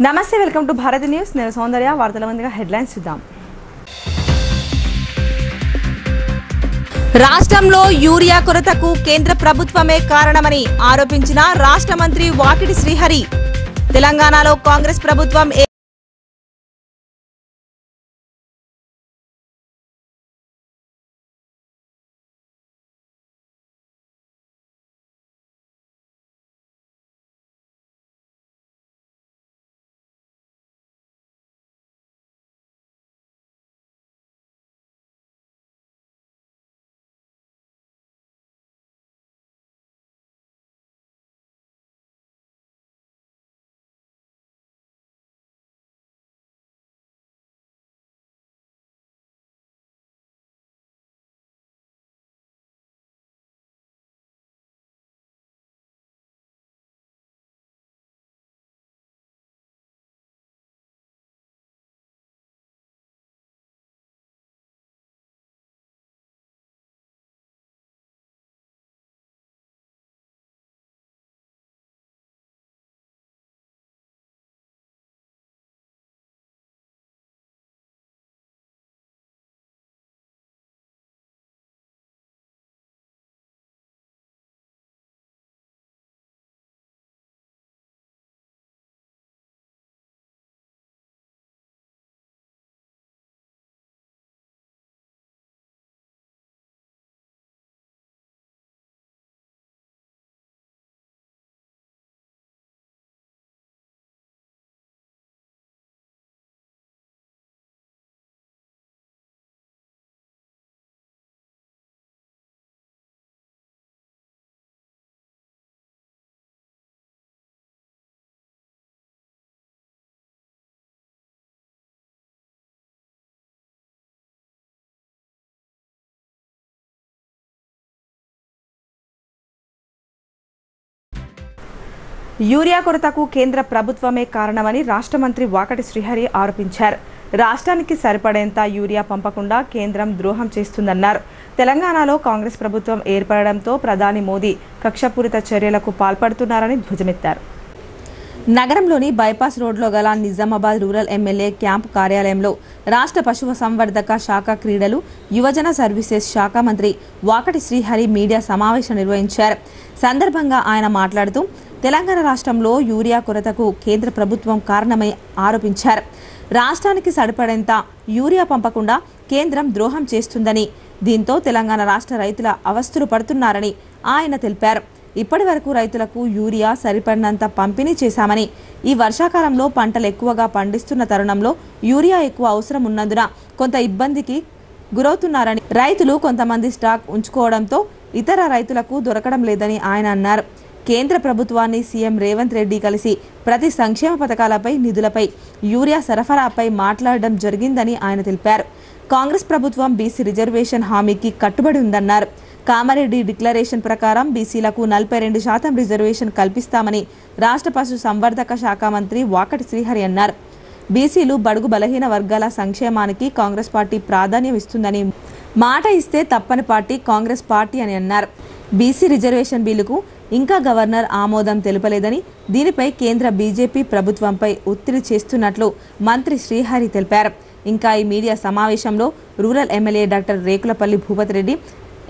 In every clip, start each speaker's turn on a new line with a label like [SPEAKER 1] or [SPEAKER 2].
[SPEAKER 1] నమస్తే, welcome to Bharat news. నేను సౌందర్య. వార్తల ముందుగా హెడ్లైన్స్ చూద్దాం. రాష్ట్రంలో యూరియా కొరతకు కేంద్ర ప్రభుత్వమే కారణమని ఆరోపించిన రాష్ట్ర మంత్రి వాకిటి శ్రీహరి. తెలంగాణలో కాంగ్రెస్ ప్రభుత్వం యూరియా కొరతకు కేంద్ర ప్రభుత్వమే కారణమని రాష్ట్ర మంత్రి వాకటి శ్రీహరి ఆరోపించారు. రాష్ట్రానికి సరిపడేంత యూరియా పంపకుండా కేంద్రం ద్రోహం చేస్తుందన్నారు. తెలంగాణలో కాంగ్రెస్ ప్రభుత్వం ఏర్పడడంతో ప్రధాని మోదీ కక్షపూరిత చర్యలకు పాల్పడుతున్నారని ధ్వజమెత్తారు. నగరంలోని బైపాస్ రోడ్లో గల నిజామాబాద్ రూరల్ ఎమ్మెల్యే క్యాంపు కార్యాలయంలో రాష్ట్ర పశువు సంవర్ధక శాఖ, క్రీడలు, యువజన సర్వీసెస్ శాఖ మంత్రి వాకటి శ్రీహరి మీడియా సమావేశం నిర్వహించారు. సందర్భంగా ఆయన మాట్లాడుతూ తెలంగాణ రాష్ట్రంలో యూరియా కొరతకు కేంద్ర ప్రభుత్వం కారణమని ఆరోపించారు. రాష్ట్రానికి సరిపడేంత యూరియా పంపకుండా కేంద్రం ద్రోహం చేస్తుందని, దీంతో తెలంగాణ రాష్ట్ర రైతుల అవస్థలు పడుతున్నారని ఆయన తెలిపారు. ఇప్పటి వరకు రైతులకు యూరియా సరిపడినంత పంపిణీ చేశామని, ఈ వర్షాకాలంలో పంటలు ఎక్కువగా పండిస్తున్న తరుణంలో యూరియా ఎక్కువ అవసరం ఉన్నందున కొంత ఇబ్బందికి గురవుతున్నారని, రైతులు కొంతమంది స్టాక్ ఉంచుకోవడంతో ఇతర రైతులకు దొరకడం లేదని ఆయన అన్నారు. కేంద్ర ప్రభుత్వాన్ని సీఎం రేవంత్ రెడ్డి కలిసి ప్రతి సంక్షేమ పథకాలపై, నిధులపై, యూరియా సరఫరాపై మాట్లాడడం జరిగిందని ఆయన తెలిపారు. కాంగ్రెస్ ప్రభుత్వం బీసీ రిజర్వేషన్ హామీకి కట్టుబడి ఉందన్నారు. కామారెడ్డి డిక్లరేషన్ ప్రకారం బీసీలకు 42% రిజర్వేషన్ కల్పిస్తామని రాష్ట్ర పశు సంవర్ధక శాఖ మంత్రి వాకటి శ్రీహరి అన్నారు. బీసీలు, బడుగు బలహీన వర్గాల సంక్షేమానికి కాంగ్రెస్ పార్టీ ప్రాధాన్యం ఇస్తుందని, మాట ఇస్తే తప్పని పార్టీ కాంగ్రెస్ పార్టీ అని అన్నారు. బీసీ రిజర్వేషన్ బిల్లుకు ఇంకా గవర్నర్ ఆమోదం తెలుపలేదని, దీనిపై కేంద్ర బీజేపీ ప్రభుత్వంపై ఒత్తిడి చేస్తున్నట్లు మంత్రి శ్రీహరి తెలిపారు. ఇంకా ఈ మీడియా సమావేశంలో rural MLA doctor Rekulapalli Bhupathi Reddy,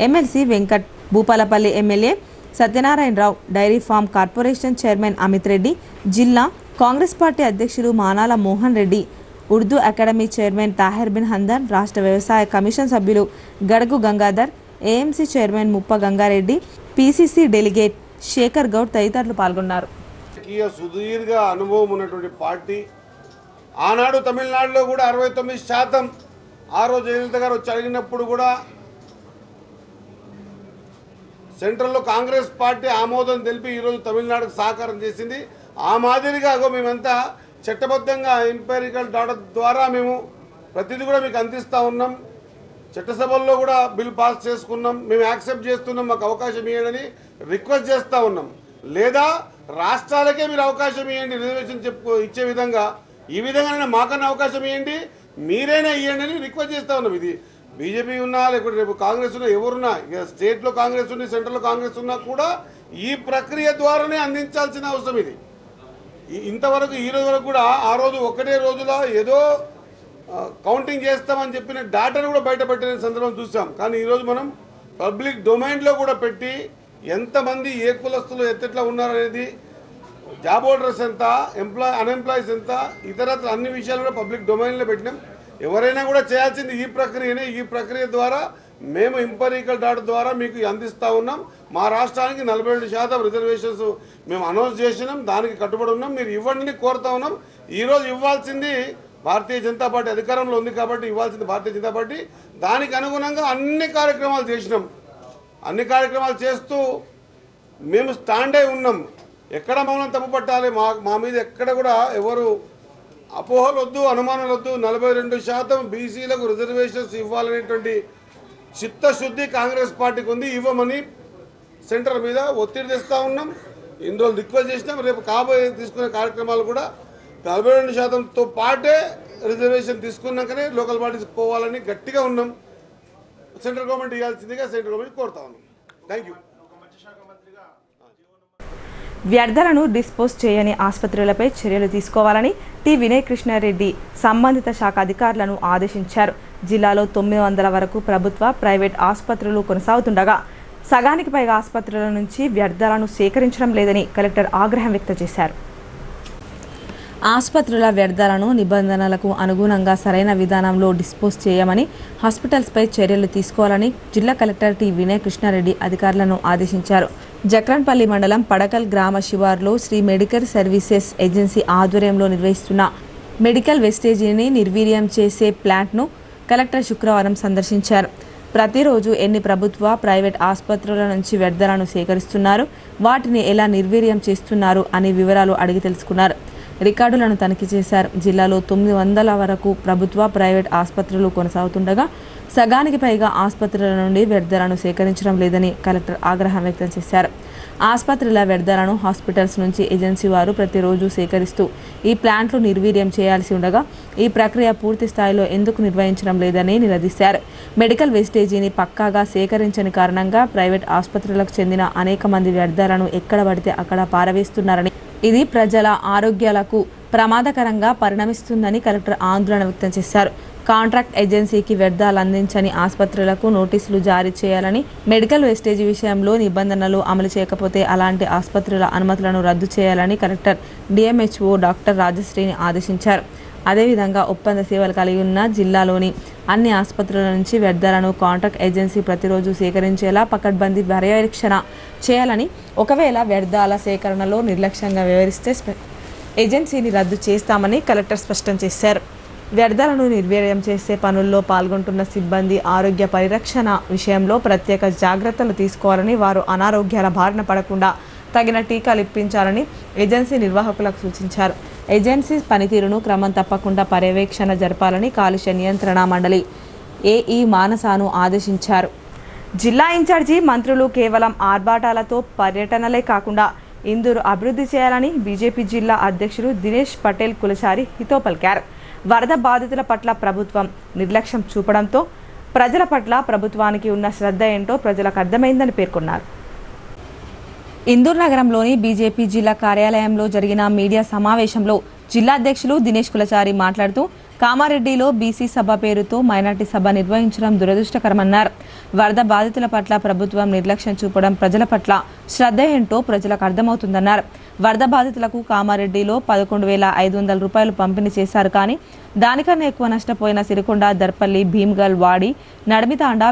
[SPEAKER 1] MLC Venkat, Bhupalpally MLA Satyanarayana Rao, dairy farm corporation chairman Amit Reddy, జిల్లా కాంగ్రెస్ పార్టీ అధ్యక్షులు మానాల మోహన్ రెడ్డి, ఉర్దూ అకాడమీ చైర్మన్ తాహిర్ బిన్ హందన్, రాష్ట్ర వ్యవసాయ కమిషన్ సభ్యులు Gadugu Gangadhar, AMC chairman Muppa Gangareddy, PCC delegate Shekar Goud తదితరులు పాల్గొన్నారు.
[SPEAKER 2] సుదీర్ఘ అనుభవం ఉన్నటువంటి పార్టీ. ఆనాడు తమిళనాడులో కూడా 69%. ఆ రోజు జయలలిత గారు వచ్చి అడిగినప్పుడు కూడా సెంట్రల్లో కాంగ్రెస్ పార్టీ ఆమోదం తెలిపి ఈరోజు తమిళనాడుకు సహకారం చేసింది. ఆ మాదిరిగా మేమంతా చట్టబద్ధంగా ఎంపైరికల్ డాటా ద్వారా మేము ప్రతిదీ కూడా మీకు అందిస్తూ ఉన్నాం. చట్టసభల్లో కూడా బిల్ పాస్ చేసుకున్నాం. మేము యాక్సెప్ట్ చేస్తున్నాం, మాకు అవకాశం ఇవ్వండి రిక్వెస్ట్ చేస్తూ ఉన్నాం. లేదా రాష్ట్రాలకే మీరు అవకాశం ఇవ్వండి, రిజర్వేషన్ ఇచ్చే విధంగా, ఈ విధంగానే మాకన్నా అవకాశం ఇవ్వండి, మీరైనా ఇవ్వండి అని రిక్వెస్ట్ చేస్తూ ఉన్నాం. ఇది బీజేపీ ఉన్నా, లేకపోతే రేపు కాంగ్రెస్ ఉన్నా, ఎవరున్నా, ఇక స్టేట్లో కాంగ్రెస్ ఉంది, సెంట్రల్లో కాంగ్రెస్ ఉన్నా కూడా ఈ ప్రక్రియ ద్వారానే అందించాల్సిన అవసరం ఇది. ఇంతవరకు ఈ రోజు వరకు కూడా ఆ రోజు ఒకటే రోజులో ఏదో కౌంటింగ్ చేస్తామని చెప్పిన డాటాను కూడా బయటపెట్టిన సందర్భం చూసాం. కానీ ఈరోజు మనం పబ్లిక్ డొమైన్లో కూడా పెట్టి ఎంతమంది ఏ కులస్తులు ఎట్లా ఉన్నారనేది, జాబ్ హోల్డర్స్ ఎంత, అన్ఎంప్లాయీస్ ఎంత, ఇతరత్ర అన్ని విషయాలు కూడా పబ్లిక్ డొమైన్లో పెట్టినాం. ఎవరైనా కూడా చేయాల్సింది ఈ ప్రక్రియనే. ఈ ప్రక్రియ ద్వారా మేము ఎంపరికల్ డాటా ద్వారా మీకు అందిస్తూ ఉన్నాం. మా రాష్ట్రానికి 42% రిజర్వేషన్స్ మేము అనౌన్స్ చేసినాం. దానికి కట్టుబడి ఉన్నాం. మీరు ఇవ్వండి కోరుతా ఉన్నాం. ఈరోజు ఇవ్వాల్సింది భారతీయ జనతా పార్టీ అధికారంలో ఉంది కాబట్టి ఇవ్వాల్సింది భారతీయ జనతా పార్టీ. దానికి అనుగుణంగా అన్ని కార్యక్రమాలు చేసినాం. అన్ని కార్యక్రమాలు చేస్తూ మేము స్టాండ్ అయి ఉన్నాం. ఎక్కడ మమ్మల్ని తప్పు పట్టాలి, మా మీద ఎక్కడ కూడా ఎవరు అపోహలు వద్దు, అనుమానాలు వద్దు. 42% బీసీలకు రిజర్వేషన్స్ ఇవ్వాలనేటువంటి చిత్తశుద్ధి కాంగ్రెస్ పార్టీకి ఉంది. ఇవ్వమని సెంటర్ మీద ఒత్తిడి తెస్తూ ఉన్నాం. ఇన్ని రోజులు రిక్వెస్ట్ చేసినాం. రేపు కాబోయే తీసుకునే కార్యక్రమాలు కూడా 42%తో పాటే రిజర్వేషన్ తీసుకున్నాకనే లోకల్ పార్టీస్ పోవాలని గట్టిగా ఉన్నాం. సెంట్రల్ గవర్నమెంట్ ఇవ్వాల్సిందిగా సెంట్రల్ గవర్నమెంట్ కోరుతా ఉన్నాం. Thank you.
[SPEAKER 1] వ్యర్థాలను డిస్పోజ్ చేయని ఆసుపత్రులపై చర్యలు తీసుకోవాలని టి వినయ్ కృష్ణారెడ్డి సంబంధిత శాఖ అధికారులను ఆదేశించారు. జిల్లాలో 900 వరకు ప్రభుత్వ, ప్రైవేట్ ఆసుపత్రులు కొనసాగుతుండగా సగానికి పైగా ఆసుపత్రుల నుంచి వ్యర్థాలను సేకరించడం లేదని కలెక్టర్ ఆగ్రహం వ్యక్తం చేశారు. ఆసుపత్రుల వ్యర్థాలను నిబంధనలకు అనుగుణంగా సరైన విధానంలో డిస్పోజ్ చేయమని, హాస్పిటల్స్పై చర్యలు తీసుకోవాలని జిల్లా కలెక్టర్ టి వినయ్ కృష్ణారెడ్డి అధికారులను ఆదేశించారు. జక్రన్పల్లి మండలం పడకల్ గ్రామ శివార్లో శ్రీ మెడికల్ సర్వీసెస్ ఏజెన్సీ ఆధ్వర్యంలో నిర్వహిస్తున్న మెడికల్ వేస్టేజీని నిర్వీర్యం చేసే ప్లాంట్ను కలెక్టర్ శుక్రవారం సందర్శించారు. ప్రతిరోజు ఎన్ని ప్రభుత్వ, ప్రైవేట్ ఆసుపత్రుల నుంచి వ్యర్థాలను సేకరిస్తున్నారు, వాటిని ఎలా నిర్వీర్యం చేస్తున్నారు అనే వివరాలు అడిగి తెలుసుకున్నారు. రికార్డులను తనిఖీ చేశారు. జిల్లాలో 900 వరకు ప్రభుత్వ, ప్రైవేట్ ఆసుపత్రులు కొనసాగుతుండగా సగానికి పైగా ఆసుపత్రుల నుండి వ్యర్థాలను సేకరించడం లేదని కలెక్టర్ ఆగ్రహం వ్యక్తం చేశారు. ఆసుపత్రుల వ్యర్థాలను హాస్పిటల్స్ నుంచి ఏజెన్సీ వారు ప్రతిరోజు సేకరిస్తూ ఈ ప్లాంట్లు నిర్వీర్యం చేయాల్సి ఉండగా ఈ ప్రక్రియ పూర్తి స్థాయిలో ఎందుకు నిర్వహించడం లేదని నిలదీశారు. మెడికల్ వేస్టేజీని పక్కాగా సేకరించని కారణంగా ప్రైవేట్ ఆసుపత్రులకు చెందిన అనేక మంది వ్యర్థాలను ఎక్కడ పడితే అక్కడ పారవేస్తున్నారని, ఇది ప్రజల ఆరోగ్యాలకు ప్రమాదకరంగా పరిణమిస్తుందని కలెక్టర్ ఆందోళన వ్యక్తం చేశారు. కాంట్రాక్ట్ ఏజెన్సీకి వ్యర్థాలు అందించని ఆసుపత్రులకు నోటీసులు జారీ చేయాలని, మెడికల్ వేస్టేజీ విషయంలో నిబంధనలు అమలు చేయకపోతే అలాంటి ఆసుపత్రుల అనుమతులను రద్దు చేయాలని కలెక్టర్ డిఎంహెచ్ఓ డాక్టర్ రాజశ్రీని ఆదేశించారు. అదేవిధంగా ఒప్పంద సేవలు కలిగి ఉన్న జిల్లాలోని అన్ని ఆసుపత్రుల నుంచి వ్యర్థాలను కాంట్రాక్ట్ ఏజెన్సీ ప్రతిరోజు సేకరించేలా పకడ్బందీ పర్యవేక్షణ చేయాలని, ఒకవేళ వ్యర్థాల సేకరణలో నిర్లక్ష్యంగా వ్యవహరిస్తే ఏజెన్సీని రద్దు చేస్తామని కలెక్టర్ స్పష్టం చేశారు. వ్యర్థాలను నిర్వీర్యం చేసే పనుల్లో పాల్గొంటున్న సిబ్బంది ఆరోగ్య పరిరక్షణ విషయంలో ప్రత్యేక జాగ్రత్తలు తీసుకోవాలని, వారు అనారోగ్యాల బారిన పడకుండా తగిన టీకాలు ఇప్పించాలని ఏజెన్సీ నిర్వాహకులకు సూచించారు. ఏజెన్సీ పనితీరును క్రమం తప్పకుండా పర్యవేక్షణ జరపాలని కాలుష్య నియంత్రణ మండలి ఏఈ మానసాను ఆదేశించారు. జిల్లా ఇన్ఛార్జి మంత్రులు కేవలం ఆర్భాటాలతో పర్యటనలే కాకుండా ఇందూరు అభివృద్ధి చేయాలని బీజేపీ జిల్లా అధ్యక్షుడు దినేష్ పటేల్ కులచారి హితవు పలికారు. వరద బాధితుల పట్ల ప్రభుత్వం నిర్లక్ష్యం చూపడంతో ప్రజల పట్ల ప్రభుత్వానికి ఉన్న శ్రద్ధ ఏంటో ప్రజలకు అర్థమైందని పేర్కొన్నారు. ఇందూరు నగరంలోని బీజేపీ జిల్లా కార్యాలయంలో జరిగిన మీడియా సమావేశంలో జిల్లా అధ్యక్షులు దినేష్ కులచారి మాట్లాడుతూ కామారెడ్డిలో బీసీ సభ పేరుతో మైనార్టీ సభ నిర్వహించడం దురదృష్టకరమన్నారు. వరద బాధితుల పట్ల ప్రభుత్వం నిర్లక్ష్యం చూపడం ప్రజల పట్ల శ్రద్ధ ఏంటో ప్రజలకు అర్థమవుతుందన్నారు. వరద బాధితులకు కామారెడ్డిలో 11,500 రూపాయలు పంపిణీ చేశారు. కానీ దానికన్నా ఎక్కువ నష్టపోయిన సిరికొండ, దర్పల్లి, భీమ్గల్, వాడి, నడిమితాండ,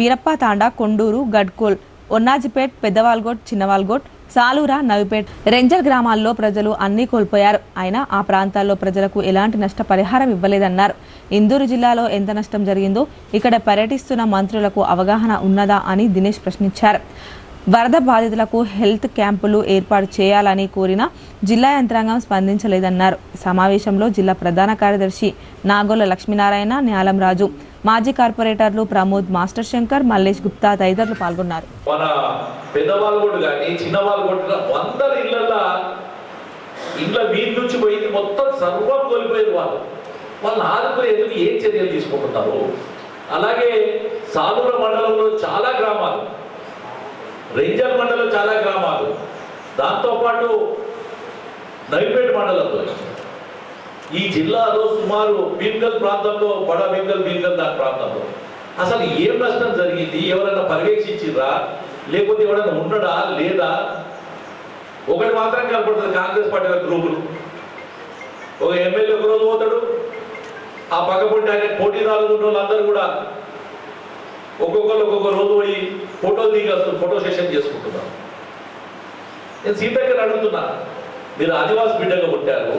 [SPEAKER 1] బీరప్ప తాండా, కొండూరు, గడ్కోల్, ఒన్నాజిపేట్, పెద్దవాల్గోట్, చిన్నవాల్గోట్, సాలూరా, నవిపేట్, రెంజల్ గ్రామాల్లో ప్రజలు అన్నీ కోల్పోయారు. అయినా ఆ ప్రాంతాల్లో ప్రజలకు ఎలాంటి నష్టపరిహారం ఇవ్వలేదన్నారు. ఇందూరు జిల్లాలో ఎంత నష్టం జరిగిందో ఇక్కడ పర్యటిస్తున్న మంత్రులకు అవగాహన ఉన్నదా అని దినేష్ ప్రశ్నించారు. వరద బాధితులకు హెల్త్ క్యాంపులు ఏర్పాటు చేయాలని కోరిన జిల్లా యంత్రాంగం స్పందించలేదన్నారు. సమావేశంలో జిల్లా ప్రధాన కార్యదర్శి నాగోల లక్ష్మీనారాయణ, న్యాలం రాజు, మాజీ కార్పొరేటర్లు ప్రమోద్, మాస్టర్ శంకర్, మల్లేష్ గుప్తా తదితరులు పాల్గొన్నారు.
[SPEAKER 3] మన పెద్దవాళ్ళు కానీ చిన్నవాళ్ళు కూడా 100 ఇళ్ళ వీధి నుంచి పోయింది, మొత్తం సర్వం కోల్పోయేది. వాళ్ళని ఆదుకునేందుకు ఏం చర్యలు తీసుకుంటున్నారు? అలాగే సాలూర మండలంలో చాలా గ్రామాలు, రెంజల్ మండలం చాలా గ్రామాలు, దాంతోపాటు నవిపేట మండలంలో ఈ జిల్లాలో సుమారు భీమ్గల్ ప్రాంతంలో బడా భీమ్గల్ దాని ప్రాంతంలో అసలు ఏం నష్టం జరిగింది, ఎవరైనా పర్యవేక్షించిర్రా, లేకపోతే ఎవరైనా ఉన్నాడా లేదా? ఒకటి మాత్రం కనపడుతుంది, కాంగ్రెస్ పార్టీ గ్రూపులు. ఒక ఎమ్మెల్యే ఒక రోజు పోతాడు, ఆ పక్కపొంటి ఆయన పోటీదారులు ఉన్న వాళ్ళందరూ కూడా ఒక్కొక్క రోజు పోయి ఫోటోలు దిగేస్తారు, ఫోటో సెషన్ చేసుకుంటున్నారు. నేను సీతక్కని అడుగుతున్నా, మీరు ఆదివాసి బిడ్డగా పుట్టారు,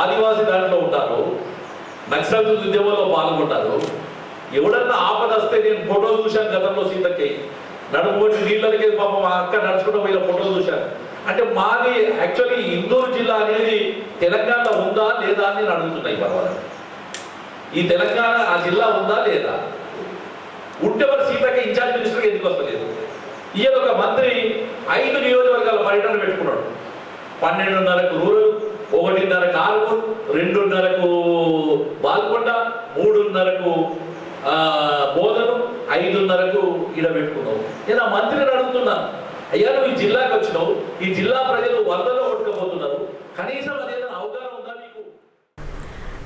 [SPEAKER 3] ఆదివాసి దాంట్లో ఉంటారు, నక్సల్ ఉద్యమంలో పాల్గొన్నారు, ఎవడన్నా ఆపద వస్తే నేను ఫోటోలు చూశాను గతంలో సీతక్కై నడుపుకొట్టి నీళ్ళకి పాప మా అక్క నడుచుకుంటూ పోయిన ఫోటోలు చూశాను. అంటే మాది యాక్చువల్లీ ఇందూరు జిల్లా అనేది తెలంగాణలో ఉందా లేదా అని నేను అడుగుతున్నాయి. పర్వాలేదు, ఈ తెలంగాణ ఆ జిల్లా ఉందా లేదా? ఉంటే మరి సీతక్క ఇన్ఛార్జ్ మినిస్టర్కి ఎందుకు వస్తలేదు? ఈయన ఒక మంత్రి 5 నియోజకవర్గాల పర్యటన పెట్టుకున్నాడు. 12:30కు రూరల్, 1:30కు ఆర్మూర్, 2:30కు బాల్కొండ, 3:30కు బోధను, 5:30కు ఈడ పెట్టుకున్నావు. నేను ఆ మంత్రిని అడుగుతున్నా, అయ్యా నువ్వు ఈ జిల్లాకి వచ్చినావు, ఈ జిల్లా ప్రజలు వరదలో కొట్టుకుపోతున్నారు, కనీసం అదేదైనా అవగాహన ఉందా నీకు?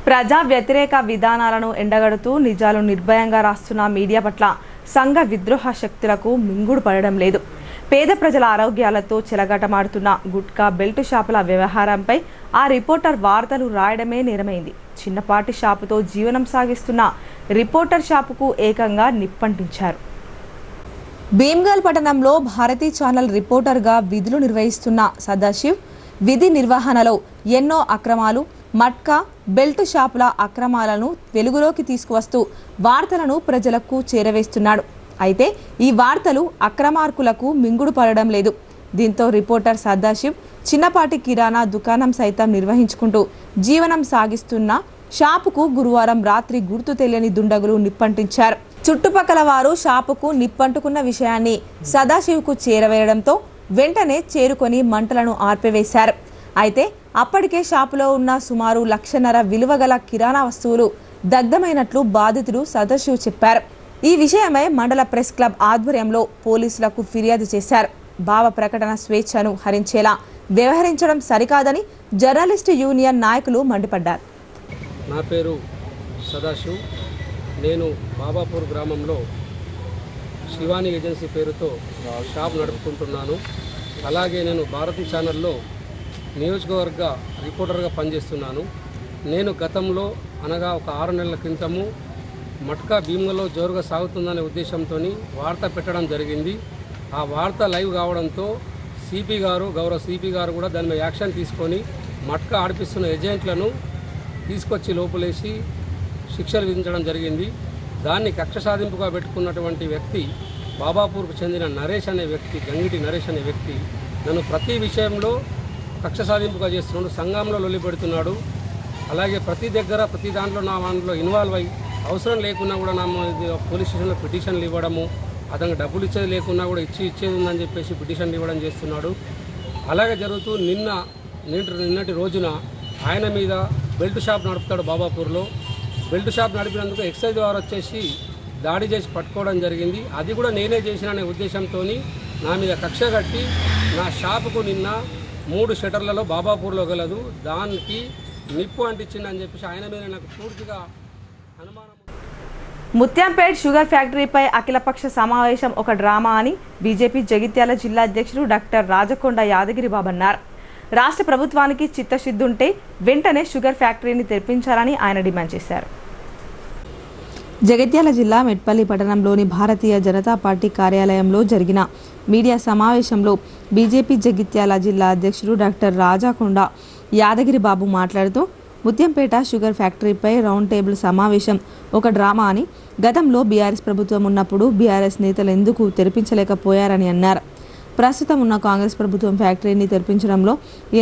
[SPEAKER 1] ప్రజా వ్యతిరేక విధానాలను ఎండగడుతూ నిజాలు నిర్భయంగా రాస్తున్న మీడియా పట్ల సంఘ విద్రోహ శక్తులకు మింగుడు పడడం లేదు. పేద ప్రజల ఆరోగ్యాలతో చెలగాటమాడుతున్న గుట్కా బెల్ట్ షాపుల వ్యవహారంపై ఆ రిపోర్టర్ వార్తలు రాయడమే నేరమైంది. చిన్నపాటి షాపుతో జీవనం సాగిస్తున్న రిపోర్టర్ షాపుకు ఏకంగా నిప్పంటించారు. భీమ్గల్ పట్టణంలో భారతీ ఛానల్ రిపోర్టర్గా విధులు నిర్వహిస్తున్న సదాశివ్ విధి నిర్వహణలో ఎన్నో అక్రమాలు, మట్కా బెల్ట్ షాపుల అక్రమాలను వెలుగులోకి తీసుకువస్తూ వార్తలను ప్రజలకు చేరవేస్తున్నాడు. అయితే ఈ వార్తలు అక్రమార్కులకు మింగుడు పడడం లేదు. దీంతో రిపోర్టర్ సదాశివ్ చిన్నపాటి కిరాణా దుకాణం సైతం నిర్వహించుకుంటూ జీవనం సాగిస్తున్న షాపుకు గురువారం రాత్రి గుర్తు తెలియని దుండగులు నిప్పంటించారు. చుట్టుపక్కల వారు షాపుకు నిప్పంటుకున్న విషయాన్ని సదాశివ్కు చేరవేయడంతో వెంటనే చేరుకొని మంటలను ఆర్పివేశారు. అయితే అప్పటికే షాపులో ఉన్న సుమారు 1,50,000 విలువ గల కిరాణా వస్తువులు దగ్ధమైనట్లు బాధితుడు సదాశివ్ చెప్పారు. ఈ విషయమై మండల ప్రెస్ క్లబ్ ఆధ్వర్యంలో పోలీసులకు ఫిర్యాదు చేశారు. భావ ప్రకటన స్వేచ్ఛను హరించేలా వ్యవహరించడం సరికాదని జర్నలిస్టు యూనియన్ నాయకులు మండిపడ్డారు.
[SPEAKER 4] నా పేరు సదాశివ్. నేను బాబాపూర్ గ్రామంలో శివాని ఏజెన్సీ పేరుతో షాప్ నడుపుకుంటున్నాను. అలాగే నేను భారతీ ఛానల్లో నియోజకవర్గ రిపోర్టర్గా పనిచేస్తున్నాను. నేను గతంలో అనగా ఒక 6 నెలల క్రితము మట్కా భీమ్గల్లో జోరుగా సాగుతుందనే ఉద్దేశంతో వార్త పెట్టడం జరిగింది. ఆ వార్త లైవ్ కావడంతో సిపి గారు, గౌరవ సిపి గారు కూడా దాని మీద యాక్షన్ తీసుకొని మట్కా ఆడిపిస్తున్న ఏజెంట్లను తీసుకొచ్చి లోపలేసి శిక్షలు విధించడం జరిగింది. దాన్ని కక్ష సాధింపుగా పెట్టుకున్నటువంటి వ్యక్తి బాబాపూర్కు చెందిన నరేష్ అనే వ్యక్తి, గంగిటి నరేష్ అనే వ్యక్తి నన్ను ప్రతి విషయంలో కక్ష సాధింపుగా చేస్తున్నాడు, సంఘంలో లొల్లి పెడుతున్నాడు. అలాగే ప్రతి దగ్గర ప్రతి దాంట్లో నా దాంట్లో ఇన్వాల్వ్ అయ్యి అవసరం లేకున్నా కూడా నా పోలీస్ స్టేషన్లో పిటిషన్లు ఇవ్వడము, అతనికి డబ్బులు ఇచ్చేది లేకున్నా కూడా ఇచ్చేది ఉందని చెప్పేసి పిటిషన్లు ఇవ్వడం చేస్తున్నాడు. అలాగే జరుగుతూ నిన్నటి రోజున ఆయన మీద బెల్ట్ షాప్ నడుపుతాడు బాబాపూర్లో. బెల్ట్ షాప్ నడిపినందుకు ఎక్సైజ్ వారు వచ్చేసి దాడి చేసి పట్టుకోవడం జరిగింది. అది కూడా నేనే చేసిన అనే ఉద్దేశంతో నా మీద కక్ష కట్టి నా షాపుకు నిన్న 3 షటర్లలో బాబాపూర్లో గలదు దానికి నిప్పు అంటించిందని చెప్పేసి ఆయన మీద నాకు పూర్తిగా అనుమానం.
[SPEAKER 1] ముత్యంపేట్ షుగర్ ఫ్యాక్టరీపై అఖిలపక్ష సమావేశం ఒక డ్రామా అని బీజేపీ జగిత్యాల జిల్లా అధ్యక్షుడు డాక్టర్ రాజకొండ యాదగిరి బాబు అన్నారు. రాష్ట్ర ప్రభుత్వానికి చిత్తశుద్ధి వెంటనే షుగర్ ఫ్యాక్టరీని తెరిపించాలని ఆయన డిమాండ్ చేశారు. జగిత్యాల జిల్లా మెట్పల్లి పట్టణంలోని భారతీయ జనతా పార్టీ కార్యాలయంలో జరిగిన మీడియా సమావేశంలో బీజేపీ జగిత్యాల జిల్లా అధ్యక్షుడు డాక్టర్ రాజకొండ యాదగిరి బాబు మాట్లాడుతూ ముత్యంపేట షుగర్ ఫ్యాక్టరీపై రౌండ్ టేబుల్ సమావేశం ఒక డ్రామా అని, గతంలో బీఆర్ఎస్ ప్రభుత్వం ఉన్నప్పుడు బీఆర్ఎస్ నేతలు ఎందుకు తెరిపించలేకపోయారని అన్నారు. ప్రస్తుతం ఉన్న కాంగ్రెస్ ప్రభుత్వం ఫ్యాక్టరీని తెరిపించడంలో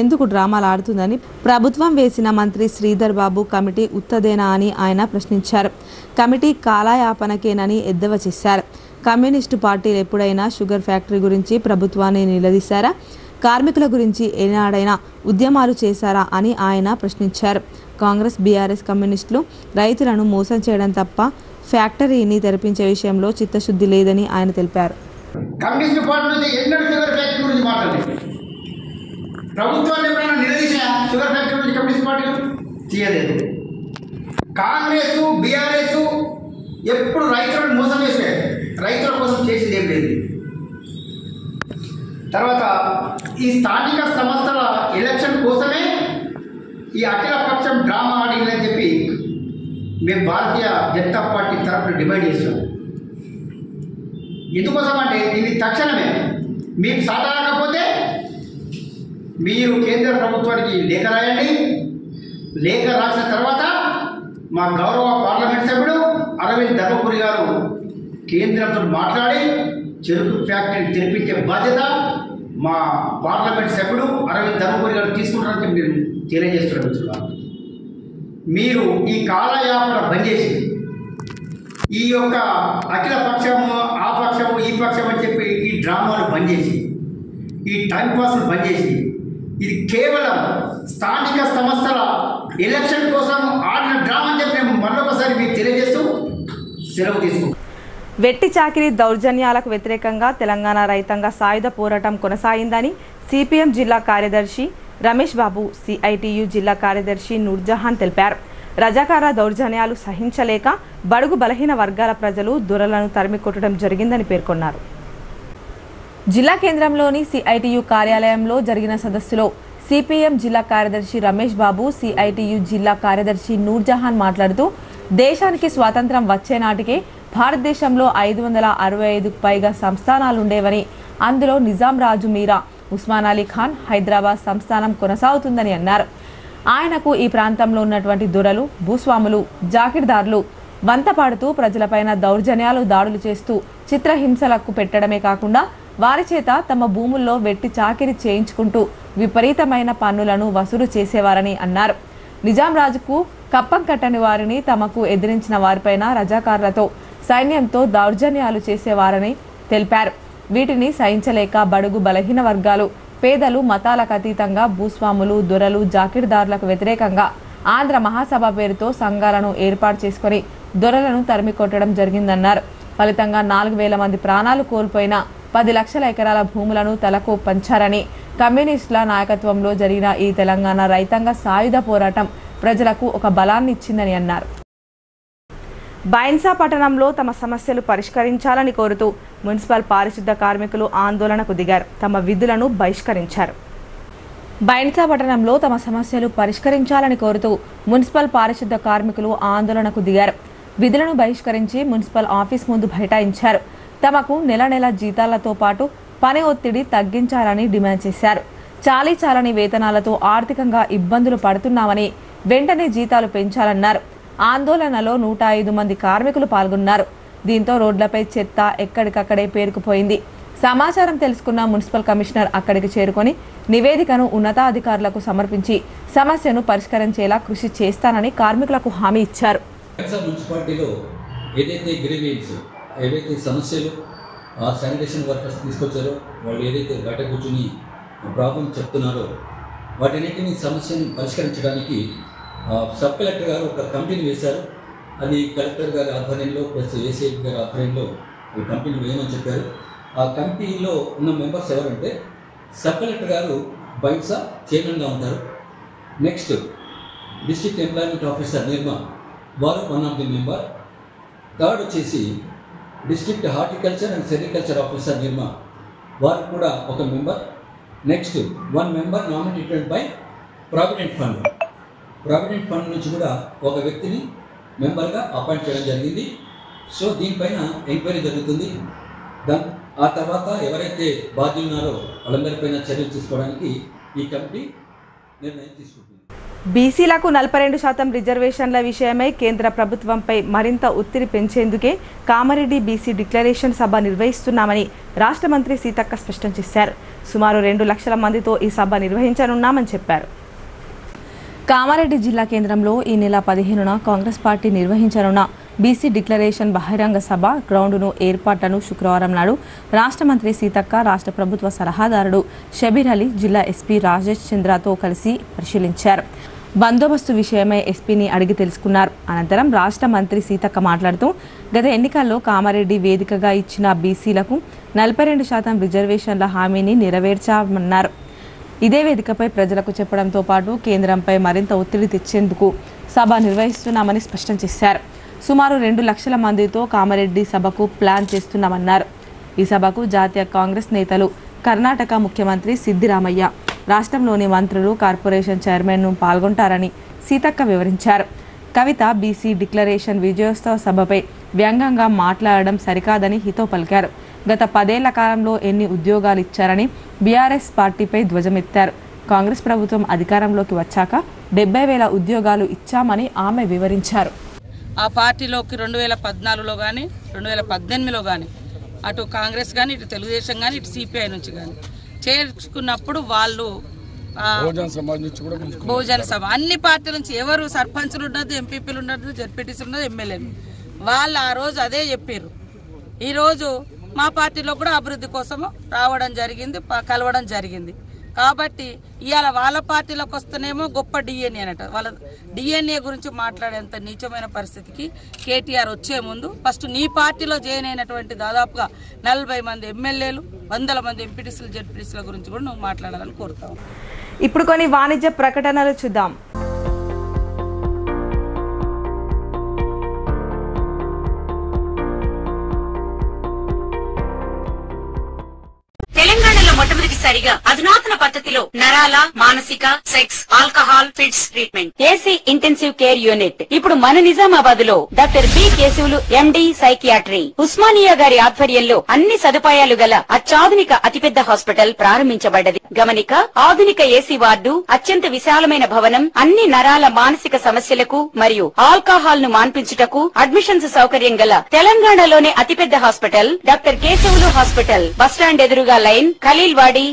[SPEAKER 1] ఎందుకు డ్రామాలు ఆడుతుందని ప్రభుత్వం వేసిన మంత్రి శ్రీధర్ బాబు కమిటీ ఉత్తదేనా అని ఆయన ప్రశ్నించారు. కమిటీ కాలయాపనకేనని ఎద్దేవా చేశారు. కమ్యూనిస్టు పార్టీలు ఎప్పుడైనా షుగర్ ఫ్యాక్టరీ గురించి ప్రభుత్వాన్ని నిలదీశారా? కార్మికుల గురించి ఏనాడైనా ఉద్యమాలు చేశారా అని ఆయన ప్రశ్నించారు. కాంగ్రెస్, బీఆర్ఎస్, కమ్యూనిస్టులు రైతులను మోసం చేయడం తప్ప ఫ్యాక్టరీని తెరిపించే విషయంలో చిత్తశుద్ధి లేదని ఆయన తెలిపారు.
[SPEAKER 5] కమ్యూనిస్ట్ పార్టీ నుంచి ఎన్నడూ షుగర్ ఫ్యాక్టరీ గురించి మాట్లాడలేదు. ప్రభుత్వాన్ని ఎప్పుడైనా నిలదీశాయా? షుగర్ ఫ్యాక్టరీ నుంచి కమ్యూనిస్ట్ పార్టీలు తీయలేదు. కాంగ్రెస్ బీఆర్ఎస్ ఎప్పుడు రైతులను మోసం చేశారు, రైతుల కోసం చేసింది ఏం లేదు. తర్వాత ఈ స్థానిక సంస్థల ఎలక్షన్ కోసమే ఈ అఖిల పక్షం డ్రామా ఆడిందని చెప్పి మేము భారతీయ జనతా పార్టీ తరఫున డిమాండ్ చేస్తాం. ఎందుకోసం అంటే ఇది తక్షణమే మీకు సాధారణకపోతే మీరు కేంద్ర ప్రభుత్వానికి లేఖ రాయండి. లేఖ రాసిన తర్వాత మా గౌరవ పార్లమెంట్ సభ్యుడు అరవింద్ ధర్మపురి గారు కేంద్రంతో మాట్లాడి చెరుకు ఫ్యాక్టరీని తెరిపించే బాధ్యత మా పార్లమెంట్ సభ్యుడు అరవింద్ ధర్మపురి గారు తీసుకుంటారని చెప్పి నేను తెలియజేస్తున్నాను. మీరు ఈ కాలయాపన బంద్ చేసి ఈ యొక్క అఖిల పక్షము ఆ పక్షము ఈ పక్షం అని చెప్పి ఈ డ్రామాలు బంద్ చేసి ఈ టైంపాస్లు బంద్ చేసి ఇది కేవలం స్థానిక సంస్థల ఎలక్షన్ కోసం ఆడిన డ్రామా అని చెప్పి మేము మరొకసారి మీకు తెలియజేస్తూ సెలవు తీసుకుంటాం.
[SPEAKER 1] వెట్టి చాకిరీ దౌర్జన్యాలకు వ్యతిరేకంగా తెలంగాణ రైతాంగ సాయుధ పోరాటం కొనసాగిందని సిపిఎం జిల్లా కార్యదర్శి రమేష్ బాబు, సిఐటియు జిల్లా కార్యదర్శి నూర్జహాన్ తెలిపారు. రజాకార దౌర్జన్యాలు సహించలేక బడుగు బలహీన వర్గాల ప్రజలు దొరలను తరిమికొట్టడం జరిగిందని పేర్కొన్నారు. జిల్లా కేంద్రంలోని సిఐటియు కార్యాలయంలో జరిగిన సదస్సులో సిపిఎం జిల్లా కార్యదర్శి రమేష్ బాబు, సిఐటియు జిల్లా కార్యదర్శి నూర్జహాన్ మాట్లాడుతూ దేశానికి స్వాతంత్రం వచ్చే నాటికే భారతదేశంలో 565కు పైగా సంస్థానాలుండేవని, అందులో నిజాం రాజు మీరా, ఉస్మాన్ అలీ ఖాన్ హైదరాబాద్ సంస్థానం కొనసాగుతుందని అన్నారు. ఆయనకు ఈ ప్రాంతంలో ఉన్నటువంటి దొరలు, భూస్వాములు, జాకిర్దారులు వంతపాడుతూ ప్రజలపైన దౌర్జన్యాలు, దాడులు చేస్తూ చిత్రహింసలకు పెట్టడమే కాకుండా వారి చేత తమ భూముల్లో వెట్టి చాకిరీ చేయించుకుంటూ విపరీతమైన పన్నులను వసూలు చేసేవారని అన్నారు. నిజాం రాజుకు కప్పం కట్టని వారిని తమకు ఎదిరించిన వారిపైన రజాకారులతో, సైన్యంతో దౌర్జన్యాలు చేసేవారని తెలిపారు. వీటిని సహించలేక బడుగు బలహీన వర్గాలు, పేదలు మతాలకు అతీతంగా భూస్వాములు, దొరలు, జాకిర్దారులకు వ్యతిరేకంగా ఆంధ్ర మహాసభ పేరుతో సంఘాలను ఏర్పాటు చేసుకుని దొరలను తరిమి కొట్టడం జరిగిందన్నారు. ఫలితంగా 4000 మంది ప్రాణాలు కోల్పోయిన 10 లక్షల ఎకరాల భూములను తలకు పంచారని, కమ్యూనిస్టుల నాయకత్వంలో జరిగిన ఈ తెలంగాణ రైతాంగ సాయుధ పోరాటం ప్రజలకు ఒక బలాన్ని ఇచ్చిందని అన్నారు. బైన్సా పట్టణంలో తమ సమస్యలు పరిష్కరించాలని కోరుతూ మున్సిపల్ పారిశుద్ధ కార్మికులు ఆందోళనకు దిగారు. తమ విధులను బహిష్కరించారు. బైన్సా పట్టణంలో తమ సమస్యలు పరిష్కరించాలని కోరుతూ మున్సిపల్ పారిశుద్ధ కార్మికులు ఆందోళనకు దిగారు. విధులను బహిష్కరించి మున్సిపల్ ఆఫీస్ ముందు బైఠాయించారు. తమకు నెల నెల జీతాలతో పాటు పని ఒత్తిడి తగ్గించాలని డిమాండ్ చేశారు. చాలీచాలని వేతనాలతో ఆర్థికంగా ఇబ్బందులు పడుతున్నామని, వెంటనే జీతాలు పెంచాలన్నారు. ఆందోళనలో 105 మంది కార్మికులు పాల్గొన్నారు. దీంతో రోడ్లపై చెత్త ఎక్కడికక్కడే పేరుకుపోయింది. సమాచారం తెలుసుకున్న మున్సిపల్ కమిషనర్ అక్కడికి చేరుకొని నివేదికను ఉన్నతాధికారులకు సమర్పించి సమస్యను పరిష్కరించేలా కృషి చేస్తానని కార్మికులకు హామీ ఇచ్చారు.
[SPEAKER 6] మున్సిపాలిటీలో ఏదైతే గ్రీవెన్స్, ఏవైతే సమస్యలు శానిటేషన్ వర్కర్స్ తీసుకొచ్చారో, వాళ్ళు ఏదైతే బయట కూర్చుని ప్రాబ్లం చెప్తున్నారో వాటన్నిటిని సమస్యను పరిష్కరించడానికి సబ్ కలెక్టర్ గారు ఒక కమిటీని వేశారు. అది కలెక్టర్ గారి ఆధ్వర్యంలో ప్లస్ ఏసీఐ గారి ఆధ్వర్యంలో ఈ కమిటీని వేయమని చెప్పారు. ఆ కమిటీలో ఉన్న మెంబర్స్ ఎవరంటే సబ్ కలెక్టర్ గారు బైన్సా చైర్మన్గా ఉంటారు. నెక్స్ట్ డిస్ట్రిక్ట్ ఎంప్లాయ్మెంట్ ఆఫీసర్ నిర్మా, వారు one of the member. Third వచ్చేసి district horticulture and sericulture officer నిర్మా, వారు కూడా ఒక member. Next 1 member nominated by provident fund. Provident fund నుంచి కూడా ఒక వ్యక్తిని మెంబర్గా అపాయింట్ చేయడం జరిగింది. సో దీనిపైన ఎంక్వైరీ జరుగుతుంది. ఆ తర్వాత ఎవరైతే బాధ్యులు ఉన్నారో వాళ్ళందరిపైన చర్యలు తీసుకోవడానికి ఈ కమిటీ నిర్ణయం తీసుకుంటుంది.
[SPEAKER 1] బీసీలకు 42% రిజర్వేషన్ల విషయమై కేంద్ర ప్రభుత్వంపై మరింత ఒత్తిడి పెంచేందుకే కామారెడ్డి బీసీ డిక్లరేషన్ సభ నిర్వహిస్తున్నామని రాష్ట్ర మంత్రి సీతక్క స్పష్టం చేశారు. సుమారు 2 లక్షల మందితో ఈ సభ నిర్వహించనున్నామని చెప్పారు. కామారెడ్డి జిల్లా కేంద్రంలో ఈ నెల 15న కాంగ్రెస్ పార్టీ నిర్వహించనున్న బీసీ డిక్లరేషన్ బహిరంగ సభ గ్రౌండ్ను ఏర్పాట్లను శుక్రవారం నాడు రాష్ట్ర మంత్రి సీతక్క, రాష్ట్ర ప్రభుత్వ సలహాదారుడు షబీర్ అలీ, జిల్లా ఎస్పీ రాజేష్ చంద్రతో కలిసి పరిశీలించారు. బందోబస్తు విషయమై ఎస్పీని అడిగి తెలుసుకున్నారు. అనంతరం రాష్ట్ర మంత్రి సీతక్క మాట్లాడుతూ గత ఎన్నికల్లో కామారెడ్డి వేదికగా ఇచ్చిన బీసీలకు 42% రిజర్వేషన్ల హామీని నెరవేర్చామన్నారు. ఇదే వేదికపై ప్రజలకు చెప్పడంతో పాటు కేంద్రంపై మరింత ఒత్తిడి తెచ్చేందుకు సభ నిర్వహిస్తున్నామని స్పష్టం చేశారు. సుమారు 2 లక్షల మందితో కామారెడ్డి సభకు ప్లాన్ చేస్తున్నామన్నారు. ఈ సభకు జాతీయ కాంగ్రెస్ నేతలు, కర్ణాటక ముఖ్యమంత్రి సిద్దిరామయ్య, రాష్ట్రంలోని మంత్రులు, కార్పొరేషన్ చైర్మన్ను పాల్గొంటారని సీతక్క వివరించారు. కవిత బీసీ డిక్లరేషన్ విజయోత్సవ సభపై వ్యంగ్యంగా మాట్లాడడం సరికాదని హితో పలికారు. గత 10 ఏళ్ల కాలంలో ఎన్ని ఉద్యోగాలు ఇచ్చారని బీఆర్ఎస్ పార్టీపై ధ్వజమెత్తారు. కాంగ్రెస్ ప్రభుత్వం అధికారంలోకి వచ్చాక 70,000 ఉద్యోగాలు ఇచ్చామని ఆమె వివరించారు.
[SPEAKER 7] ఆ పార్టీలోకి 2014లో కానీ 2018లో కానీ అటు కాంగ్రెస్ కానీ ఇటు తెలుగుదేశం కానీ ఇటు సిపిఐ నుంచి కానీ చేర్చుకున్నప్పుడు వాళ్ళు బహుజన సభ అన్ని పార్టీల నుంచి ఎవరు సర్పంచులు ఉన్నది, ఎంపీపీలు ఉన్నది, జెడ్పీటీసీలు ఉన్నది, ఎమ్మెల్యేలు వాళ్ళు ఆ రోజు అదే చెప్పారు. ఈరోజు మా పార్టీలో కూడా అభివృద్ధి కోసం రావడం జరిగింది, కలవడం జరిగింది. కాబట్టి ఇవాళ వాళ్ళ పార్టీలోకి వస్తేనేమో గొప్ప డిఎన్ఏ అనట. వాళ్ళ డిఎన్ఏ గురించి మాట్లాడేంత నీచమైన పరిస్థితికి కేటీఆర్ వచ్చే ముందు ఫస్ట్ నీ పార్టీలో జాయిన్ అయినటువంటి దాదాపుగా 40 మంది ఎమ్మెల్యేలు, 100 మంది ఎంపీటీసీలు, జెడ్పీటీసీల గురించి కూడా నువ్వు మాట్లాడాలని కోరుతావు.
[SPEAKER 1] ఇప్పుడు కొన్ని వాణిజ్య ప్రకటనలు చూద్దాం.
[SPEAKER 8] తెలంగాణలో మొట్టమొదటిసారిగా అధునాతన పద్ధతిలో నరాల, మానసిక, sex, alcohol, fits treatment, AC intensive care unit ఇప్పుడు మన నిజామాబాద్ లో doctor B Keshavulu MD psychiatry, Osmania గారి ఆధ్వర్యంలో అన్ని సదుపాయాలు గల అత్యాధునిక అతిపెద్ద హాస్పిటల్ ప్రారంభించబడ్డది. గమనిక, ఆధునిక ఏసీ వార్డు, అత్యంత విశాలమైన భవనం, అన్ని నరాల మానసిక సమస్యలకు మరియు ఆల్కహాల్ ను మాన్పించుటకు అడ్మిషన్స్ సౌకర్యం గల తెలంగాణలోనే అతిపెద్ద hospital doctor Keshavulu hospital, bus stand ఎదురుగా లైన్, ఖలీల్వాడి.